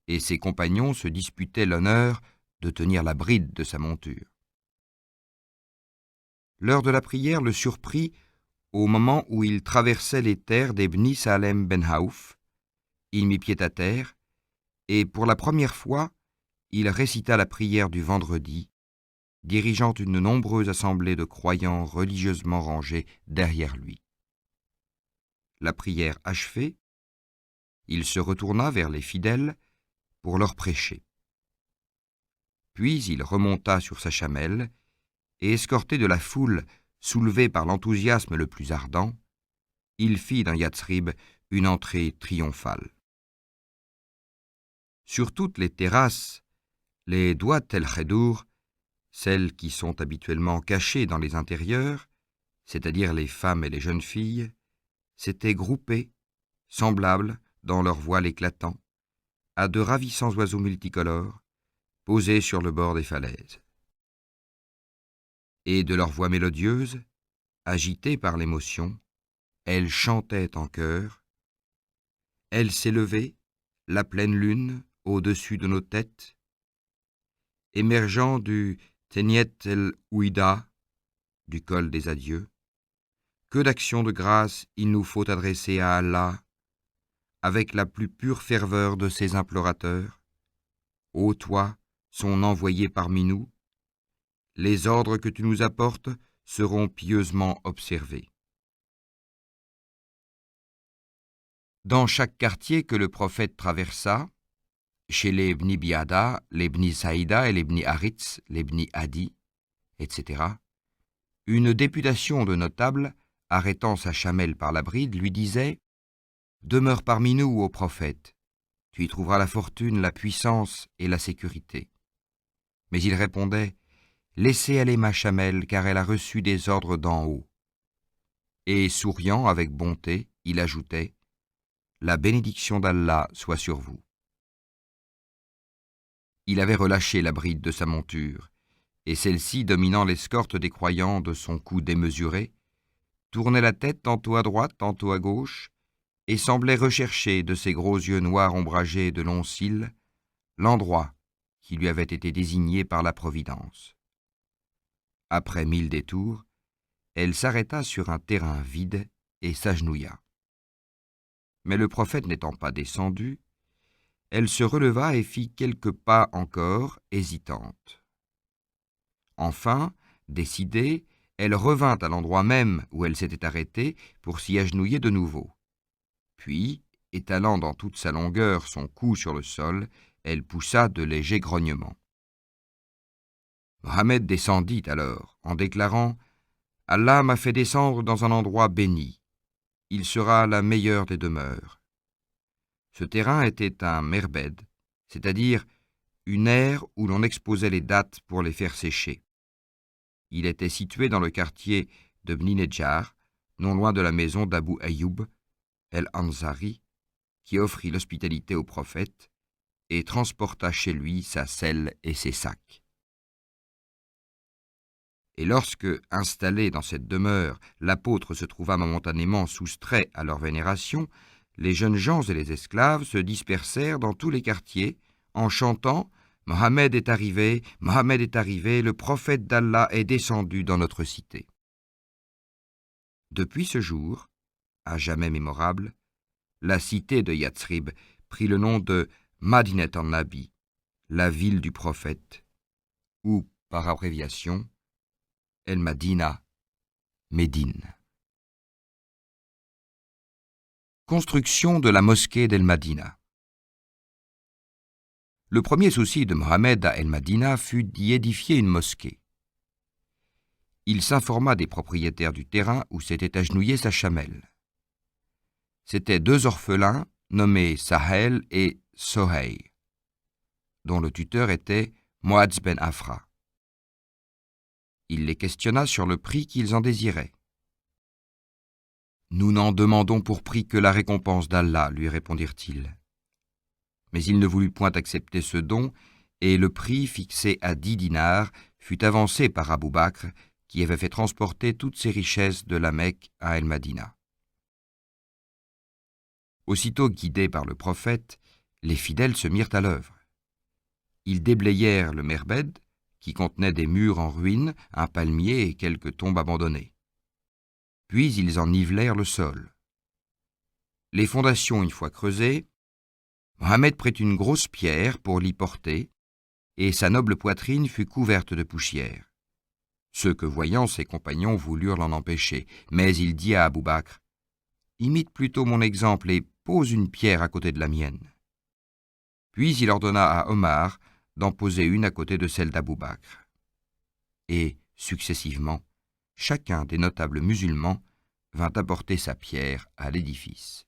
A: et ses compagnons se disputaient l'honneur de tenir la bride de sa monture. L'heure de la prière le surprit au moment où il traversait les terres des Bni Salem ben Haouf. Il mit pied à terre, et pour la première fois, il récita la prière du vendredi, dirigeant une nombreuse assemblée de croyants religieusement rangés derrière lui. La prière achevée, il se retourna vers les fidèles pour leur prêcher. Puis il remonta sur sa chamelle et, escorté de la foule soulevée par l'enthousiasme le plus ardent, il fit dans Yatsrib une entrée triomphale. Sur toutes les terrasses, les Douat el-Khedour, celles qui sont habituellement cachées dans les intérieurs, c'est-à-dire les femmes et les jeunes filles, s'étaient groupées, semblables, dans leur voile éclatant, à de ravissants oiseaux multicolores, posés sur le bord des falaises. Et de leur voix mélodieuse, agitées par l'émotion, elles chantaient en chœur. Elle s'est levée, la pleine lune, au-dessus de nos têtes, émergeant du Tenyet el-Ouida, du col des adieux. Que d'actions de grâce il nous faut adresser à Allah, avec la plus pure ferveur de ses implorateurs. Ô toi, son envoyé parmi nous, les ordres que tu nous apportes seront pieusement observés. Dans chaque quartier que le prophète traversa, chez les Bni Biada, les Bni Saïda et les Bni Haritz, les Bni Adi, etc., une députation de notables, arrêtant sa chamelle par la bride, lui disait « Demeure parmi nous, ô prophète, tu y trouveras la fortune, la puissance et la sécurité. » Mais il répondait « Laissez aller ma chamelle, car elle a reçu des ordres d'en haut. » Et souriant avec bonté, il ajoutait « La bénédiction d'Allah soit sur vous. » Il avait relâché la bride de sa monture, et celle-ci, dominant l'escorte des croyants de son cou démesuré, tournait la tête tantôt à droite, tantôt à gauche, et semblait rechercher de ses gros yeux noirs ombragés de longs cils l'endroit qui lui avait été désigné par la Providence. Après 1000 détours, elle s'arrêta sur un terrain vide et s'agenouilla. Mais le prophète n'étant pas descendu, elle se releva et fit quelques pas encore, hésitante. Enfin, décidée, elle revint à l'endroit même où elle s'était arrêtée pour s'y agenouiller de nouveau. Puis, étalant dans toute sa longueur son cou sur le sol, elle poussa de légers grognements. Mohammed descendit alors, en déclarant « Allah m'a fait descendre dans un endroit béni. Il sera la meilleure des demeures. » Ce terrain était un merbed, c'est-à-dire une aire où l'on exposait les dattes pour les faire sécher. Il était situé dans le quartier de Bni Nedjar, non loin de la maison d'Abu Ayyub el-Ansari, qui offrit l'hospitalité au prophète et transporta chez lui sa selle et ses sacs. Et lorsque, installé dans cette demeure, l'apôtre se trouva momentanément soustrait à leur vénération, les jeunes gens et les esclaves se dispersèrent dans tous les quartiers en chantant « Mohammed est arrivé, le prophète d'Allah est descendu dans notre cité. » Depuis ce jour, à jamais mémorable, la cité de Yatsrib prit le nom de Madinat an-Nabi, la ville du prophète, ou, par abréviation, El-Madina, Médine. Construction de la mosquée d'El-Madina. Le premier souci de Mohammed à El-Madina fut d'y édifier une mosquée. Il s'informa des propriétaires du terrain où s'était agenouillée sa chamelle. C'étaient 2 orphelins nommés Sahel et Soheil, dont le tuteur était Moaz ben Afra. Il les questionna sur le prix qu'ils en désiraient. « Nous n'en demandons pour prix que la récompense d'Allah, lui répondirent-ils. Mais il ne voulut point accepter ce don, et le prix fixé à 10 dinars fut avancé par Abou Bakr, qui avait fait transporter toutes ses richesses de la Mecque à El-Madina. Aussitôt guidés par le prophète, les fidèles se mirent à l'œuvre. Ils déblayèrent le merbed, qui contenait des murs en ruine, un palmier et quelques tombes abandonnées. Puis ils en nivelèrent le sol. Les fondations une fois creusées, Mohammed prit une grosse pierre pour l'y porter, et sa noble poitrine fut couverte de poussière. Ceux que voyant ses compagnons voulurent l'en empêcher, mais il dit à Abou Bakr « Imite plutôt mon exemple et pose une pierre à côté de la mienne. » Puis il ordonna à Omar d'en poser une à côté de celle d'Abou Bakr. Et, successivement, chacun des notables musulmans vint apporter sa pierre à l'édifice.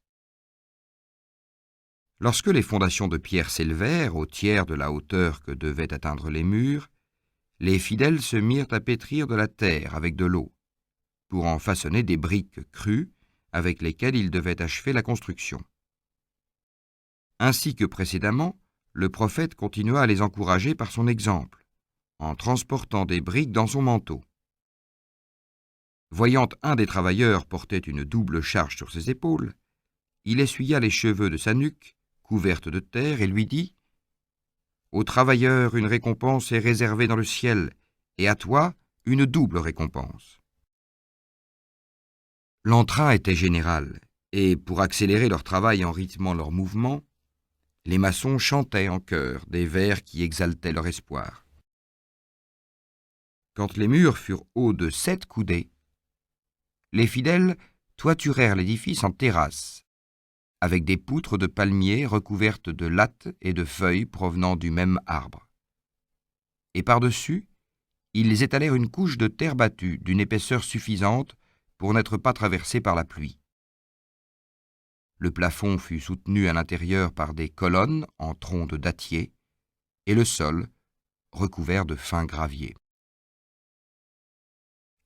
A: Lorsque les fondations de pierre s'élevèrent au tiers de la hauteur que devaient atteindre les murs, les fidèles se mirent à pétrir de la terre avec de l'eau, pour en façonner des briques crues avec lesquelles ils devaient achever la construction. Ainsi que précédemment, le prophète continua à les encourager par son exemple, en transportant des briques dans son manteau. Voyant un des travailleurs porter une double charge sur ses épaules, il essuya les cheveux de sa nuque, couverte de terre, et lui dit « Aux travailleurs, une récompense est réservée dans le ciel, et à toi, une double récompense. » L'entrain était général, et pour accélérer leur travail en rythmant leurs mouvements, les maçons chantaient en chœur des vers qui exaltaient leur espoir. Quand les murs furent hauts de 7 coudées, les fidèles toiturèrent l'édifice en terrasse, avec des poutres de palmier recouvertes de lattes et de feuilles provenant du même arbre. Et par-dessus, ils étalèrent une couche de terre battue d'une épaisseur suffisante pour n'être pas traversés par la pluie. Le plafond fut soutenu à l'intérieur par des colonnes en troncs de dattier et le sol recouvert de fin gravier.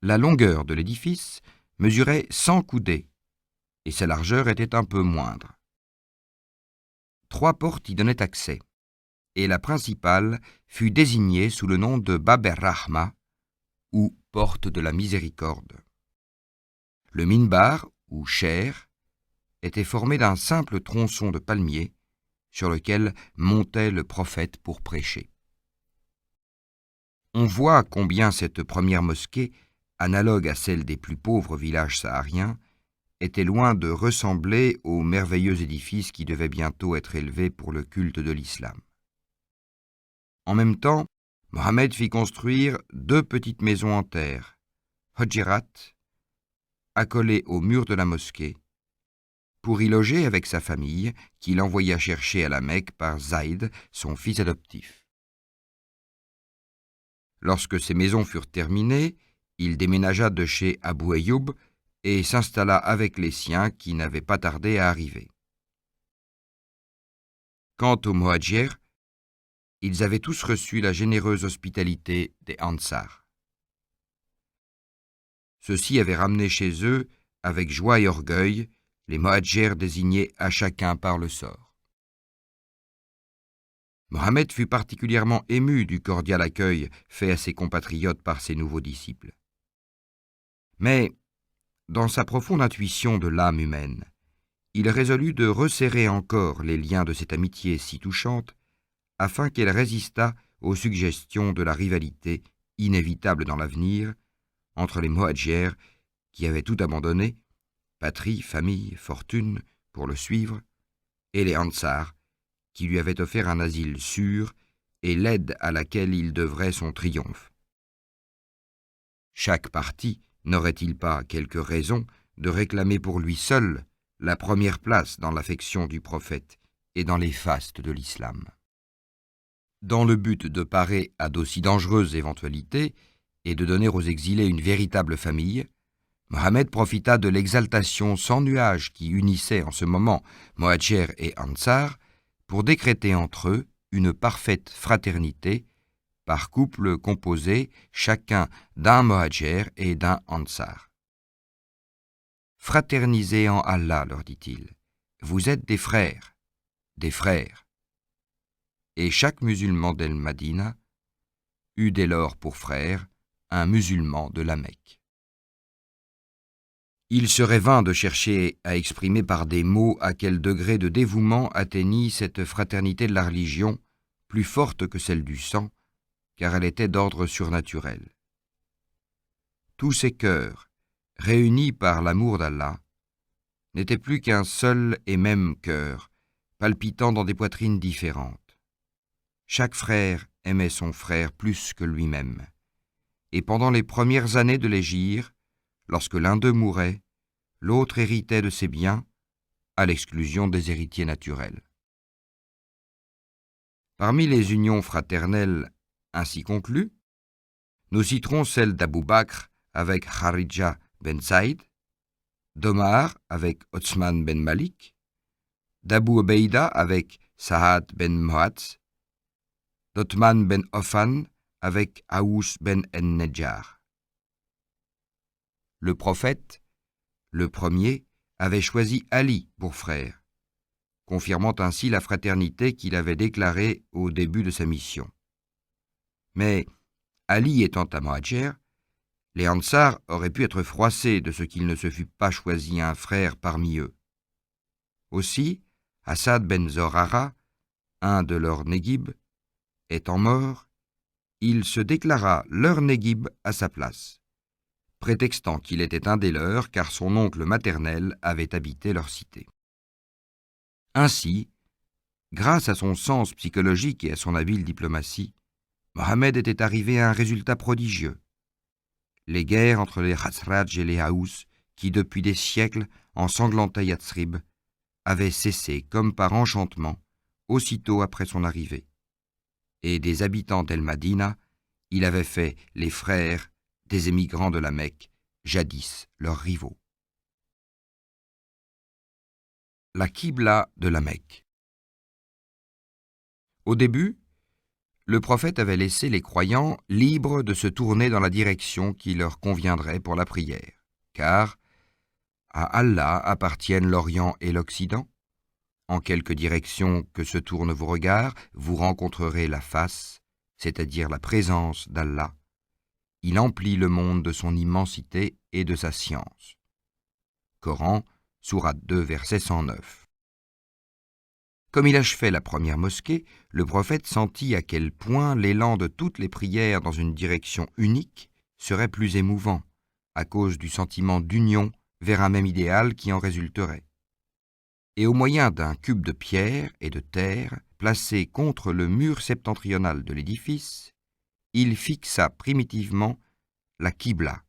A: La longueur de l'édifice mesurait 100 coudées et sa largeur était un peu moindre. 3 portes y donnaient accès, et la principale fut désignée sous le nom de Bab er-Rahma, ou porte de la miséricorde. Le minbar, ou chair, était formé d'un simple tronçon de palmier sur lequel montait le prophète pour prêcher. On voit combien cette première mosquée, analogue à celle des plus pauvres villages sahariens, était loin de ressembler au merveilleux édifice qui devait bientôt être élevé pour le culte de l'islam. En même temps, Mohammed fit construire 2 petites maisons en terre, Hujirat, accolées au mur de la mosquée, pour y loger avec sa famille, qu'il envoya chercher à la Mecque par Zaïd, son fils adoptif. Lorsque ces maisons furent terminées, il déménagea de chez Abu Ayyub et s'installa avec les siens qui n'avaient pas tardé à arriver. Quant aux Muhadjirs, ils avaient tous reçu la généreuse hospitalité des Ansar. Ceux-ci avaient ramené chez eux, avec joie et orgueil, les Muhadjirs désignés à chacun par le sort. Mohammed fut particulièrement ému du cordial accueil fait à ses compatriotes par ses nouveaux disciples. Mais, dans sa profonde intuition de l'âme humaine, il résolut de resserrer encore les liens de cette amitié si touchante, afin qu'elle résistât aux suggestions de la rivalité inévitable dans l'avenir entre les Muhadjirs qui avaient tout abandonné, patrie, famille, fortune, pour le suivre, et les Ansar qui lui avaient offert un asile sûr et l'aide à laquelle il devrait son triomphe. Chaque parti n'aurait-il pas quelque raison de réclamer pour lui seul la première place dans l'affection du prophète et dans les fastes de l'islam? Dans le but de parer à d'aussi dangereuses éventualités et de donner aux exilés une véritable famille, Mohammed profita de l'exaltation sans nuage qui unissait en ce moment Muhadjir et Ansar pour décréter entre eux une parfaite fraternité par couple composé chacun d'un Muhadjir et d'un Ansar. « Fraternisez en Allah, leur dit-il, vous êtes des frères, des frères. » Et chaque musulman d'El-Madina eut dès lors pour frère un musulman de la Mecque. Il serait vain de chercher à exprimer par des mots à quel degré de dévouement atteignit cette fraternité de la religion, plus forte que celle du sang, car elle était d'ordre surnaturel. Tous ces cœurs, réunis par l'amour d'Allah, n'étaient plus qu'un seul et même cœur, palpitant dans des poitrines différentes. Chaque frère aimait son frère plus que lui-même, et pendant les premières années de l'hégire, lorsque l'un d'eux mourait, l'autre héritait de ses biens, à l'exclusion des héritiers naturels. Parmi les unions fraternelles ainsi conclues, nous citerons celle d'Abou Bakr avec Kharija ben Saïd, d'Omar avec Othman ben Malik, d'Abu Obeida avec Sa'ad ben Mu'adh, d'Othman ben Affan avec Aous ben en-Nejjar. Le prophète, le premier, avait choisi Ali pour frère, confirmant ainsi la fraternité qu'il avait déclarée au début de sa mission. Mais, Ali étant un Muhadjir, les Ansar auraient pu être froissés de ce qu'il ne se fût pas choisi un frère parmi eux. Aussi, Asad ben Zorara, un de leurs Néguib, étant mort, il se déclara leur Néguib à sa place, prétextant qu'il était un des leurs car son oncle maternel avait habité leur cité. Ainsi, grâce à son sens psychologique et à son habile diplomatie, Mohammed était arrivé à un résultat prodigieux. Les guerres entre les Khazraj et les Aous, qui depuis des siècles ensanglantaient Yatsrib, avaient cessé comme par enchantement aussitôt après son arrivée, et des habitants d'El-Madina il avait fait les frères des émigrants de la Mecque, jadis leurs rivaux. La Qibla de la Mecque. Au début, le prophète avait laissé les croyants libres de se tourner dans la direction qui leur conviendrait pour la prière, car à Allah appartiennent l'Orient et l'Occident. En quelque direction que se tournent vos regards, vous rencontrerez la face, c'est-à-dire la présence d'Allah. Il emplit le monde de son immensité et de sa science. Coran, sourate 2, verset 109. Comme il achevait la première mosquée, le prophète sentit à quel point l'élan de toutes les prières dans une direction unique serait plus émouvant, à cause du sentiment d'union vers un même idéal qui en résulterait. Et au moyen d'un cube de pierre et de terre placé contre le mur septentrional de l'édifice, il fixa primitivement la Qibla,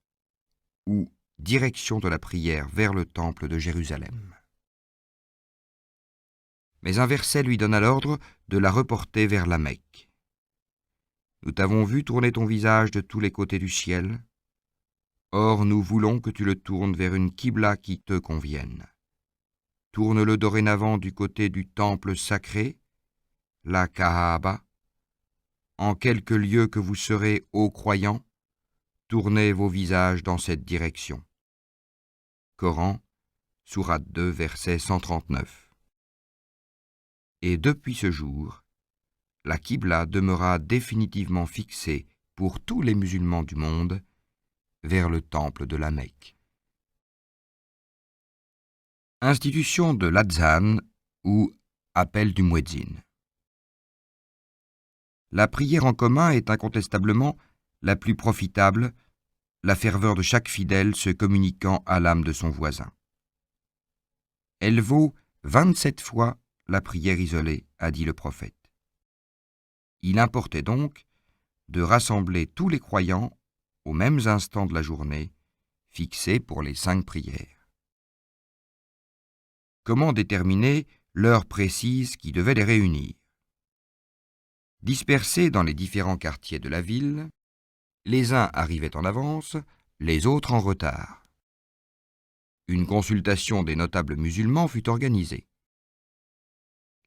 A: ou direction de la prière vers le temple de Jérusalem. Mais un verset lui donna l'ordre de la reporter vers la Mecque. Nous t'avons vu tourner ton visage de tous les côtés du ciel. Or, nous voulons que tu le tournes vers une Qibla qui te convienne. Tourne-le dorénavant du côté du temple sacré, la Kaaba. En quelque lieu que vous serez, ô croyants, tournez vos visages dans cette direction. Coran, sourate 2, verset 139. Et depuis ce jour, la Qibla demeura définitivement fixée pour tous les musulmans du monde vers le temple de la Mecque. Institution de l'Adhan ou appel du muezzin. La prière en commun est incontestablement la plus profitable, la ferveur de chaque fidèle se communiquant à l'âme de son voisin. Elle vaut 27 fois la prière isolée, a dit le prophète. Il importait donc de rassembler tous les croyants aux mêmes instants de la journée, fixés pour les 5 prières. Comment déterminer l'heure précise qui devait les réunir? Dispersés dans les différents quartiers de la ville, les uns arrivaient en avance, les autres en retard. Une consultation des notables musulmans fut organisée.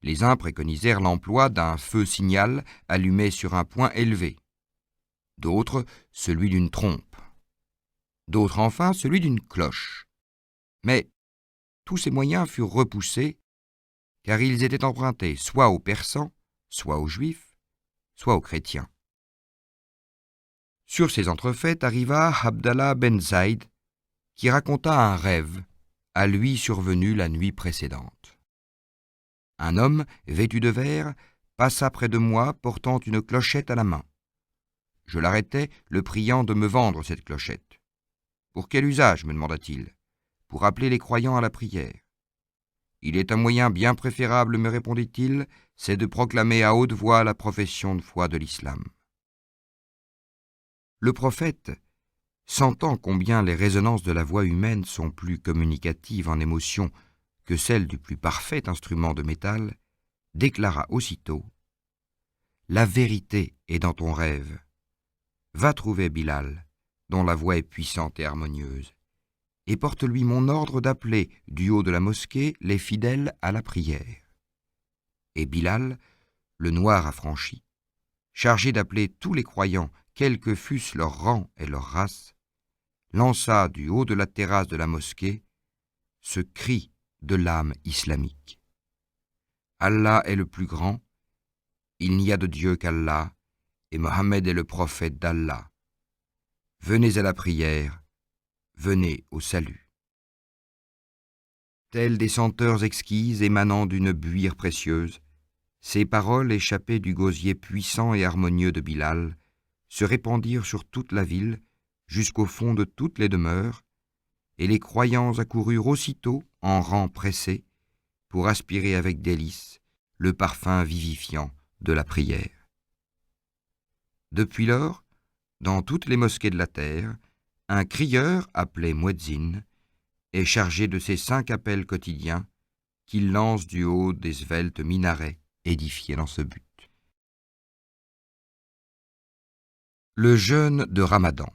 A: Les uns préconisèrent l'emploi d'un feu signal allumé sur un point élevé, d'autres celui d'une trompe, d'autres enfin celui d'une cloche. Mais tous ces moyens furent repoussés, car ils étaient empruntés soit aux Persans, soit aux Juifs, soit aux chrétiens. Sur ces entrefaites arriva Abdallah ben Zaïd, qui raconta un rêve à lui survenu la nuit précédente. Un homme, vêtu de vert, passa près de moi portant une clochette à la main. Je l'arrêtai, le priant de me vendre cette clochette. « Pour quel usage ?» me demanda-t-il. « Pour appeler les croyants à la prière. »« Il est un moyen bien préférable, me répondit-il, c'est de proclamer à haute voix la profession de foi de l'islam. » Le prophète, sentant combien les résonances de la voix humaine sont plus communicatives en émotion que celle du plus parfait instrument de métal, déclara aussitôt « La vérité est dans ton rêve. Va trouver Bilal, dont la voix est puissante et harmonieuse, et porte-lui mon ordre d'appeler du haut de la mosquée les fidèles à la prière. » Et Bilal, le noir affranchi, chargé d'appeler tous les croyants, quels que fussent leur rang et leur race, lança du haut de la terrasse de la mosquée ce cri de l'âme islamique. Allah est le plus grand, il n'y a de Dieu qu'Allah, et Mohammed est le prophète d'Allah. Venez à la prière, venez au salut. Telles des senteurs exquises émanant d'une buire précieuse, ces paroles échappées du gosier puissant et harmonieux de Bilal se répandirent sur toute la ville, jusqu'au fond de toutes les demeures, et les croyants accoururent aussitôt en rang pressé pour aspirer avec délice le parfum vivifiant de la prière. Depuis lors, dans toutes les mosquées de la terre, un crieur appelé muezzin est chargé de ces 5 appels quotidiens qu'il lance du haut des sveltes minarets édifiés dans ce but. Le jeûne de Ramadan.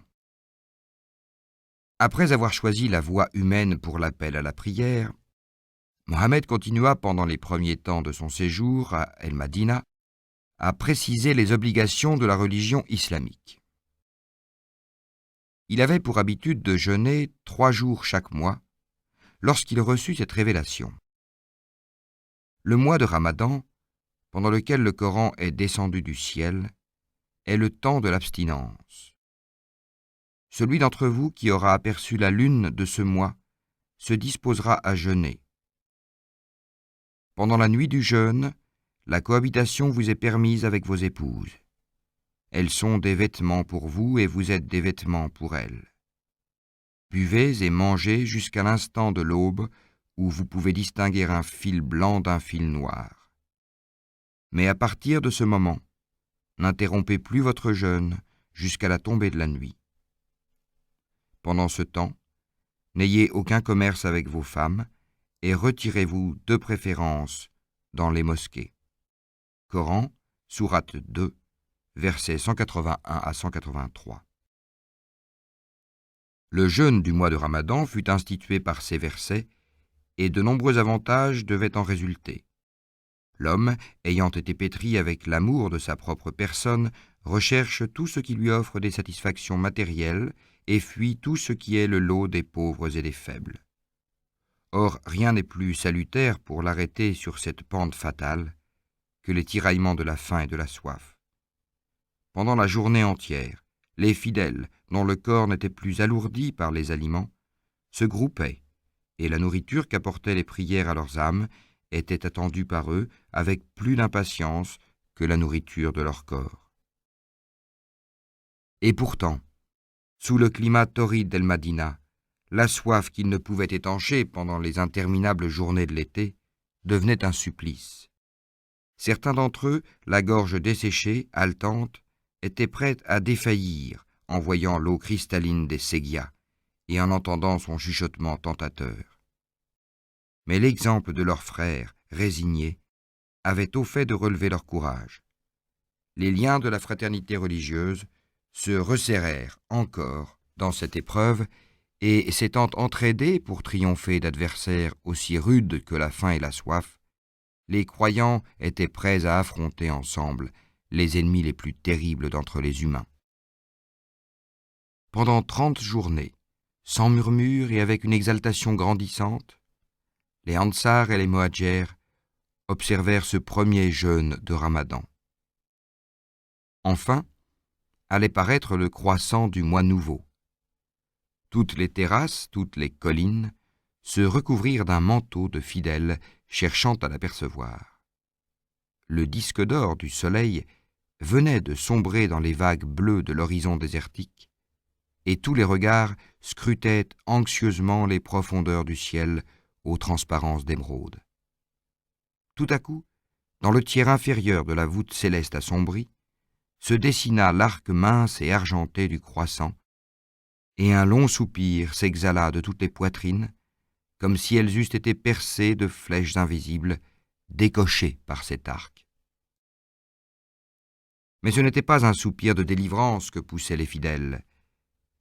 A: Après avoir choisi la voie humaine pour l'appel à la prière, Mohammed continua pendant les premiers temps de son séjour à El-Madina à préciser les obligations de la religion islamique. Il avait pour habitude de jeûner 3 jours chaque mois lorsqu'il reçut cette révélation. Le mois de Ramadan, pendant lequel le Coran est descendu du ciel, est le temps de l'abstinence. Celui d'entre vous qui aura aperçu la lune de ce mois se disposera à jeûner. Pendant la nuit du jeûne, la cohabitation vous est permise avec vos épouses. Elles sont des vêtements pour vous et vous êtes des vêtements pour elles. Buvez et mangez jusqu'à l'instant de l'aube où vous pouvez distinguer un fil blanc d'un fil noir. Mais à partir de ce moment, n'interrompez plus votre jeûne jusqu'à la tombée de la nuit. Pendant ce temps, n'ayez aucun commerce avec vos femmes et retirez-vous de préférence dans les mosquées. Coran, sourate 2, versets 181 à 183. Le jeûne du mois de Ramadan fut institué par ces versets et de nombreux avantages devaient en résulter. L'homme, ayant été pétri avec l'amour de sa propre personne, recherche tout ce qui lui offre des satisfactions matérielles et fuit tout ce qui est le lot des pauvres et des faibles. Or, rien n'est plus salutaire pour l'arrêter sur cette pente fatale que les tiraillements de la faim et de la soif. Pendant la journée entière, les fidèles, dont le corps n'était plus alourdi par les aliments, se groupaient, et la nourriture qu'apportaient les prières à leurs âmes était attendue par eux avec plus d'impatience que la nourriture de leur corps. Et pourtant, sous le climat torride d'El-Madina, la soif qu'ils ne pouvaient étancher pendant les interminables journées de l'été devenait un supplice. Certains d'entre eux, la gorge desséchée, haletante, étaient prêts à défaillir en voyant l'eau cristalline des séguias et en entendant son chuchotement tentateur. Mais l'exemple de leurs frères, résignés, avait au fait de relever leur courage. Les liens de la fraternité religieuse se resserrèrent encore dans cette épreuve et, s'étant entraidés pour triompher d'adversaires aussi rudes que la faim et la soif, les croyants étaient prêts à affronter ensemble les ennemis les plus terribles d'entre les humains. Pendant 30 journées, sans murmure et avec une exaltation grandissante, les Ansar et les Mohadjers observèrent ce premier jeûne de Ramadan. Enfin, allait paraître le croissant du mois nouveau. Toutes les terrasses, toutes les collines se recouvrirent d'un manteau de fidèles cherchant à l'apercevoir. Le disque d'or du soleil venait de sombrer dans les vagues bleues de l'horizon désertique, et tous les regards scrutaient anxieusement les profondeurs du ciel aux transparences d'émeraude. Tout à coup, dans le tiers inférieur de la voûte céleste assombrie, se dessina l'arc mince et argenté du croissant, et un long soupir s'exhala de toutes les poitrines, comme si elles eussent été percées de flèches invisibles, décochées par cet arc. Mais ce n'était pas un soupir de délivrance que poussaient les fidèles.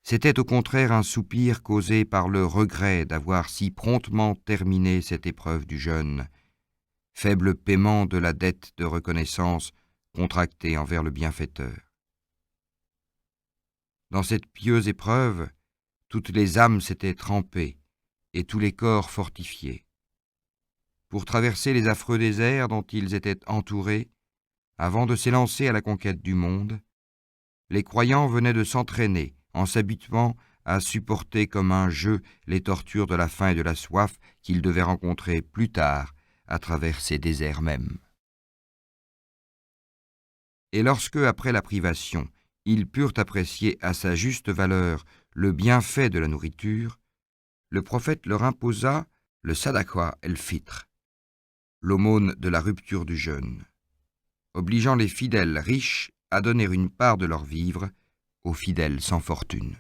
A: C'était au contraire un soupir causé par le regret d'avoir si promptement terminé cette épreuve du jeûne, faible paiement de la dette de reconnaissance contractée envers le bienfaiteur. Dans cette pieuse épreuve, toutes les âmes s'étaient trempées et tous les corps fortifiés. Pour traverser les affreux déserts dont ils étaient entourés, avant de s'élancer à la conquête du monde, les croyants venaient de s'entraîner en s'habituant à supporter comme un jeu les tortures de la faim et de la soif qu'ils devaient rencontrer plus tard à travers ces déserts mêmes. Et lorsque, après la privation, ils purent apprécier à sa juste valeur le bienfait de la nourriture, le prophète leur imposa le sadaqa el-fitr, l'aumône de la rupture du jeûne, obligeant les fidèles riches à donner une part de leurs vivres aux fidèles sans fortune.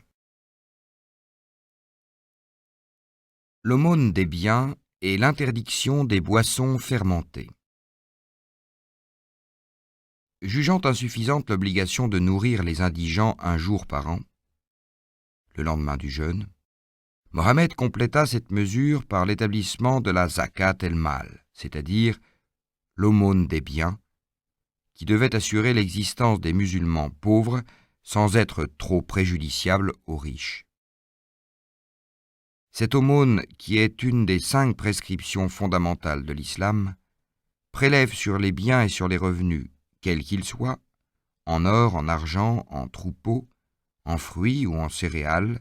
A: L'aumône des biens et l'interdiction des boissons fermentées. Jugeant insuffisante l'obligation de nourrir les indigents un jour par an, le lendemain du jeûne, Mohammed compléta cette mesure par l'établissement de la zakat el-mal, c'est-à-dire l'aumône des biens, qui devait assurer l'existence des musulmans pauvres sans être trop préjudiciable aux riches. Cette aumône, qui est une des 5 prescriptions fondamentales de l'islam, prélève sur les biens et sur les revenus, quels qu'ils soient, en or, en argent, en troupeaux, en fruits ou en céréales,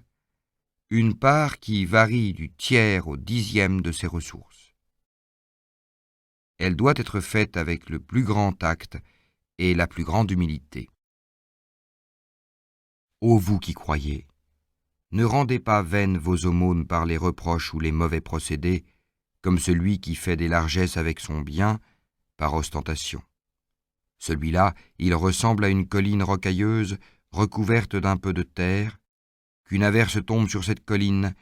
A: une part qui varie du tiers au 10e de ses ressources. Elle doit être faite avec le plus grand tact et la plus grande humilité. Ô vous qui croyez, ne rendez pas vaines vos aumônes par les reproches ou les mauvais procédés, comme celui qui fait des largesses avec son bien, par ostentation. Celui-là, il ressemble à une colline rocailleuse recouverte d'un peu de terre, qu'une averse tombe sur cette colline,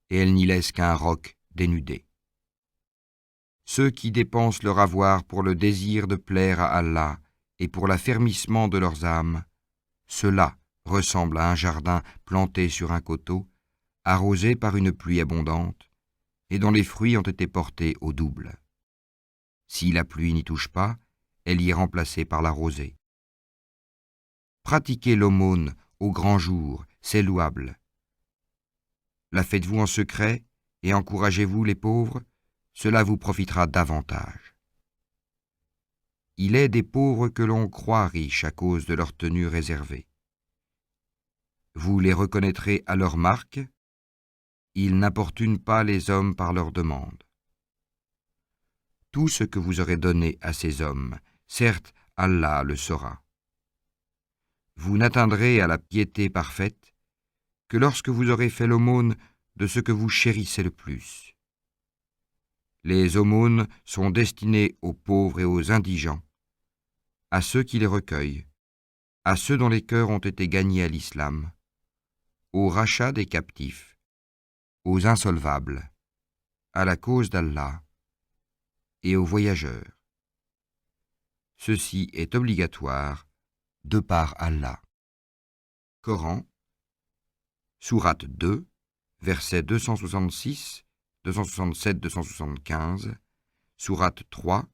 A: et elle n'y laisse qu'un roc dénudé. Ceux qui dépensent leur avoir pour le désir de plaire à Allah et pour l'affermissement de leurs âmes, ceux-là ressemblent à un jardin planté sur un coteau, arrosé par une pluie abondante, et dont les fruits ont été portés au double. Si la pluie n'y touche pas, elle y est remplacée par la rosée. Pratiquez l'aumône au grand jour, c'est louable. La faites-vous en secret et encouragez-vous les pauvres, cela vous profitera davantage. Il est des pauvres que l'on croit riches à cause de leur tenue réservée. Vous les reconnaîtrez à leur marque, ils n'importunent pas les hommes par leurs demandes. Tout ce que vous aurez donné à ces hommes, certes, Allah le saura. Vous n'atteindrez à la piété parfaite que lorsque vous aurez fait l'aumône de ce que vous chérissez le plus. Les aumônes sont destinées aux pauvres et aux indigents, à ceux qui les recueillent, à ceux dont les cœurs ont été gagnés à l'islam, au rachat des captifs, aux insolvables, à la cause d'Allah et aux voyageurs. Ceci est obligatoire de par Allah. Coran, sourate 2, versets 266, 267, 275, sourate 3,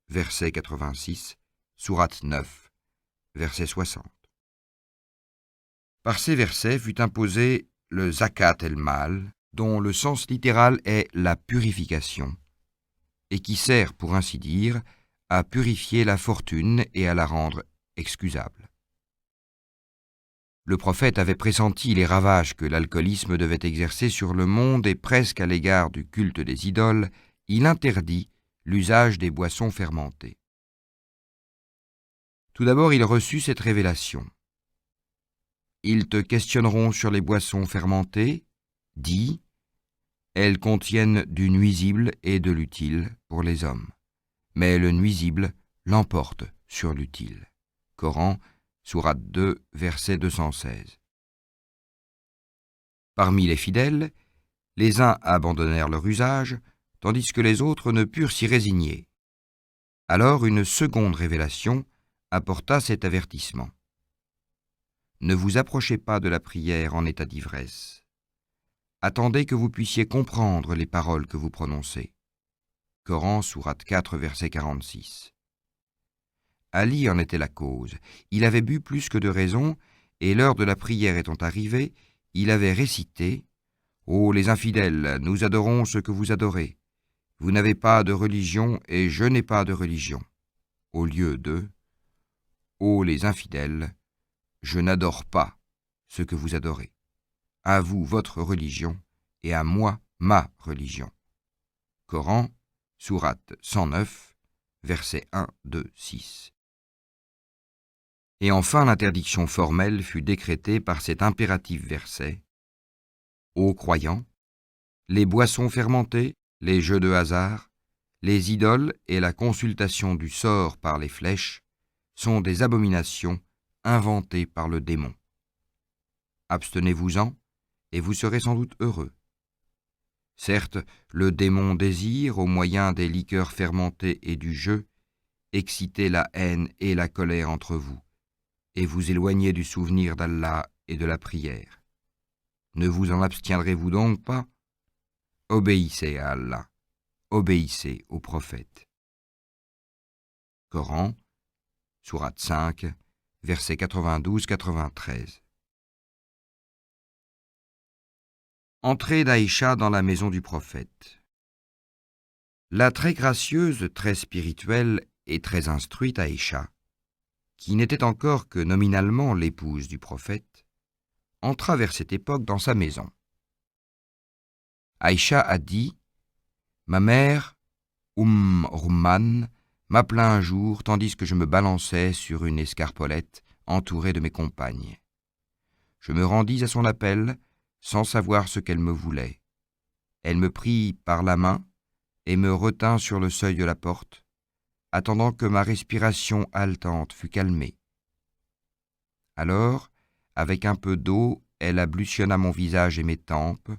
A: verset 86, sourate 9, verset 60. Par ces versets fut imposé le zakat el-mal, dont le sens littéral est la purification, et qui sert, pour ainsi dire, à purifier la fortune et à la rendre excusable. Le prophète avait pressenti les ravages que l'alcoolisme devait exercer sur le monde et presque à l'égard du culte des idoles, il interdit l'usage des boissons fermentées. Tout d'abord, il reçut cette révélation. Ils te questionneront sur les boissons fermentées, dis, elles contiennent du nuisible et de l'utile pour les hommes, mais le nuisible l'emporte sur l'utile. Coran, sourate 2, verset 216. Parmi les fidèles, les uns abandonnèrent leur usage, tandis que les autres ne purent s'y résigner. Alors une seconde révélation apporta cet avertissement. Ne vous approchez pas de la prière en état d'ivresse. Attendez que vous puissiez comprendre les paroles que vous prononcez. Coran, sourate 4, verset 46. Ali en était la cause. Il avait bu plus que de raison, et l'heure de la prière étant arrivée, il avait récité « Ô les infidèles, nous adorons ce que vous adorez. Vous n'avez pas de religion, et je n'ai pas de religion. » Au lieu de « Ô les infidèles, je n'adore pas ce que vous adorez. À vous votre religion, et à moi ma religion. » Coran, sourate 109, versets 1, 2, 6. Et enfin l'interdiction formelle fut décrétée par cet impératif verset. Ô croyants, les boissons fermentées, les jeux de hasard, les idoles et la consultation du sort par les flèches sont des abominations inventées par le démon. Abstenez-vous-en, et vous serez sans doute heureux. Certes, le démon désire, au moyen des liqueurs fermentées et du jeu, exciter la haine et la colère entre vous, et vous éloigner du souvenir d'Allah et de la prière. Ne vous en abstiendrez-vous donc pas? Obéissez à Allah, obéissez au prophète. Coran, sourate 5, versets 92-93. Entrée d'Aïcha dans la maison du prophète. La très gracieuse, très spirituelle et très instruite Aïcha, qui n'était encore que nominalement l'épouse du prophète, entra vers cette époque dans sa maison. Aïcha a dit « Ma mère, Rumman, m'appela un jour tandis que je me balançais sur une escarpolette entourée de mes compagnes. Je me rendis à son appel sans savoir ce qu'elle me voulait. Elle me prit par la main et me retint sur le seuil de la porte, attendant que ma respiration haletante fût calmée. Alors, avec un peu d'eau, elle ablutionna mon visage et mes tempes,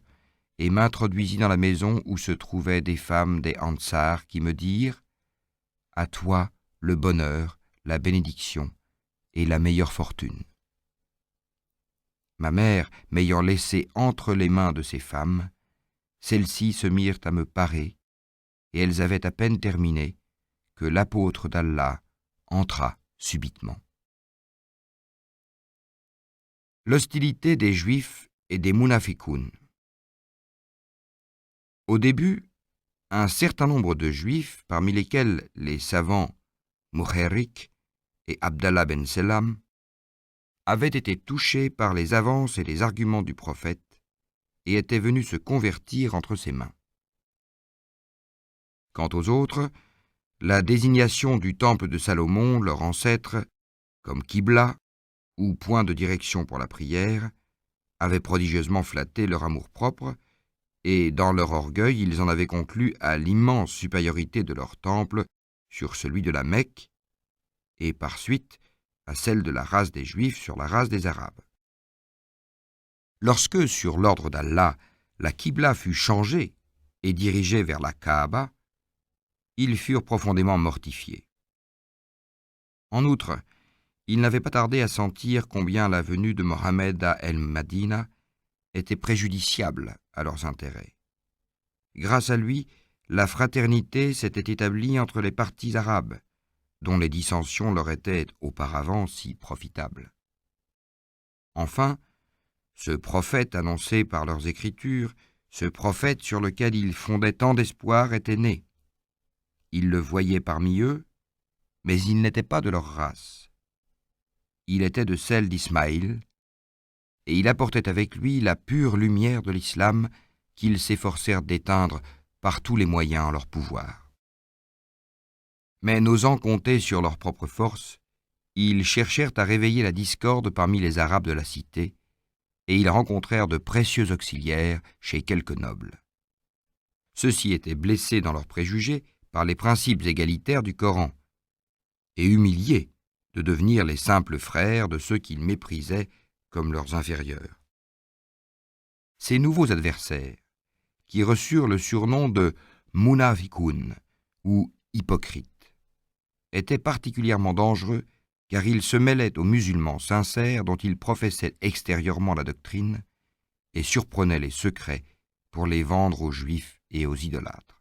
A: et m'introduisit dans la maison où se trouvaient des femmes des Ansar qui me dirent « À toi le bonheur, la bénédiction et la meilleure fortune. » Ma mère m'ayant laissé entre les mains de ces femmes, celles-ci se mirent à me parer, et elles avaient à peine terminé que l'apôtre d'Allah entra subitement. L'hostilité des Juifs et des Munafiqoun. Au début, un certain nombre de Juifs, parmi lesquels les savants Muharrik et Abdallah ben Selam, avaient été touchés par les avances et les arguments du prophète et étaient venus se convertir entre ses mains. Quant aux autres, la désignation du temple de Salomon, leur ancêtre, comme Qibla, ou point de direction pour la prière, avait prodigieusement flatté leur amour-propre, et dans leur orgueil, ils en avaient conclu à l'immense supériorité de leur temple sur celui de la Mecque, et par suite à celle de la race des Juifs sur la race des Arabes. Lorsque, sur l'ordre d'Allah, la Qibla fut changée et dirigée vers la Kaaba, ils furent profondément mortifiés. En outre, ils n'avaient pas tardé à sentir combien la venue de Mohammed à El-Madina était préjudiciable à leurs intérêts. Grâce à lui, la fraternité s'était établie entre les parties arabes, dont les dissensions leur étaient auparavant si profitables. Enfin, ce prophète annoncé par leurs écritures, ce prophète sur lequel ils fondaient tant d'espoir était né. Ils le voyaient parmi eux, mais il n'était pas de leur race. Il était de celle d'Ismaïl, et il apportait avec lui la pure lumière de l'islam qu'ils s'efforcèrent d'éteindre par tous les moyens en leur pouvoir. Mais n'osant compter sur leur propre force, ils cherchèrent à réveiller la discorde parmi les Arabes de la cité, et ils rencontrèrent de précieux auxiliaires chez quelques nobles. Ceux-ci étaient blessés dans leurs préjugés par les principes égalitaires du Coran, et humiliés de devenir les simples frères de ceux qu'ils méprisaient comme leurs inférieurs. Ces nouveaux adversaires, qui reçurent le surnom de Munafiqoun ou hypocrites, étaient particulièrement dangereux car ils se mêlaient aux musulmans sincères dont ils professaient extérieurement la doctrine et surprenaient les secrets pour les vendre aux juifs et aux idolâtres.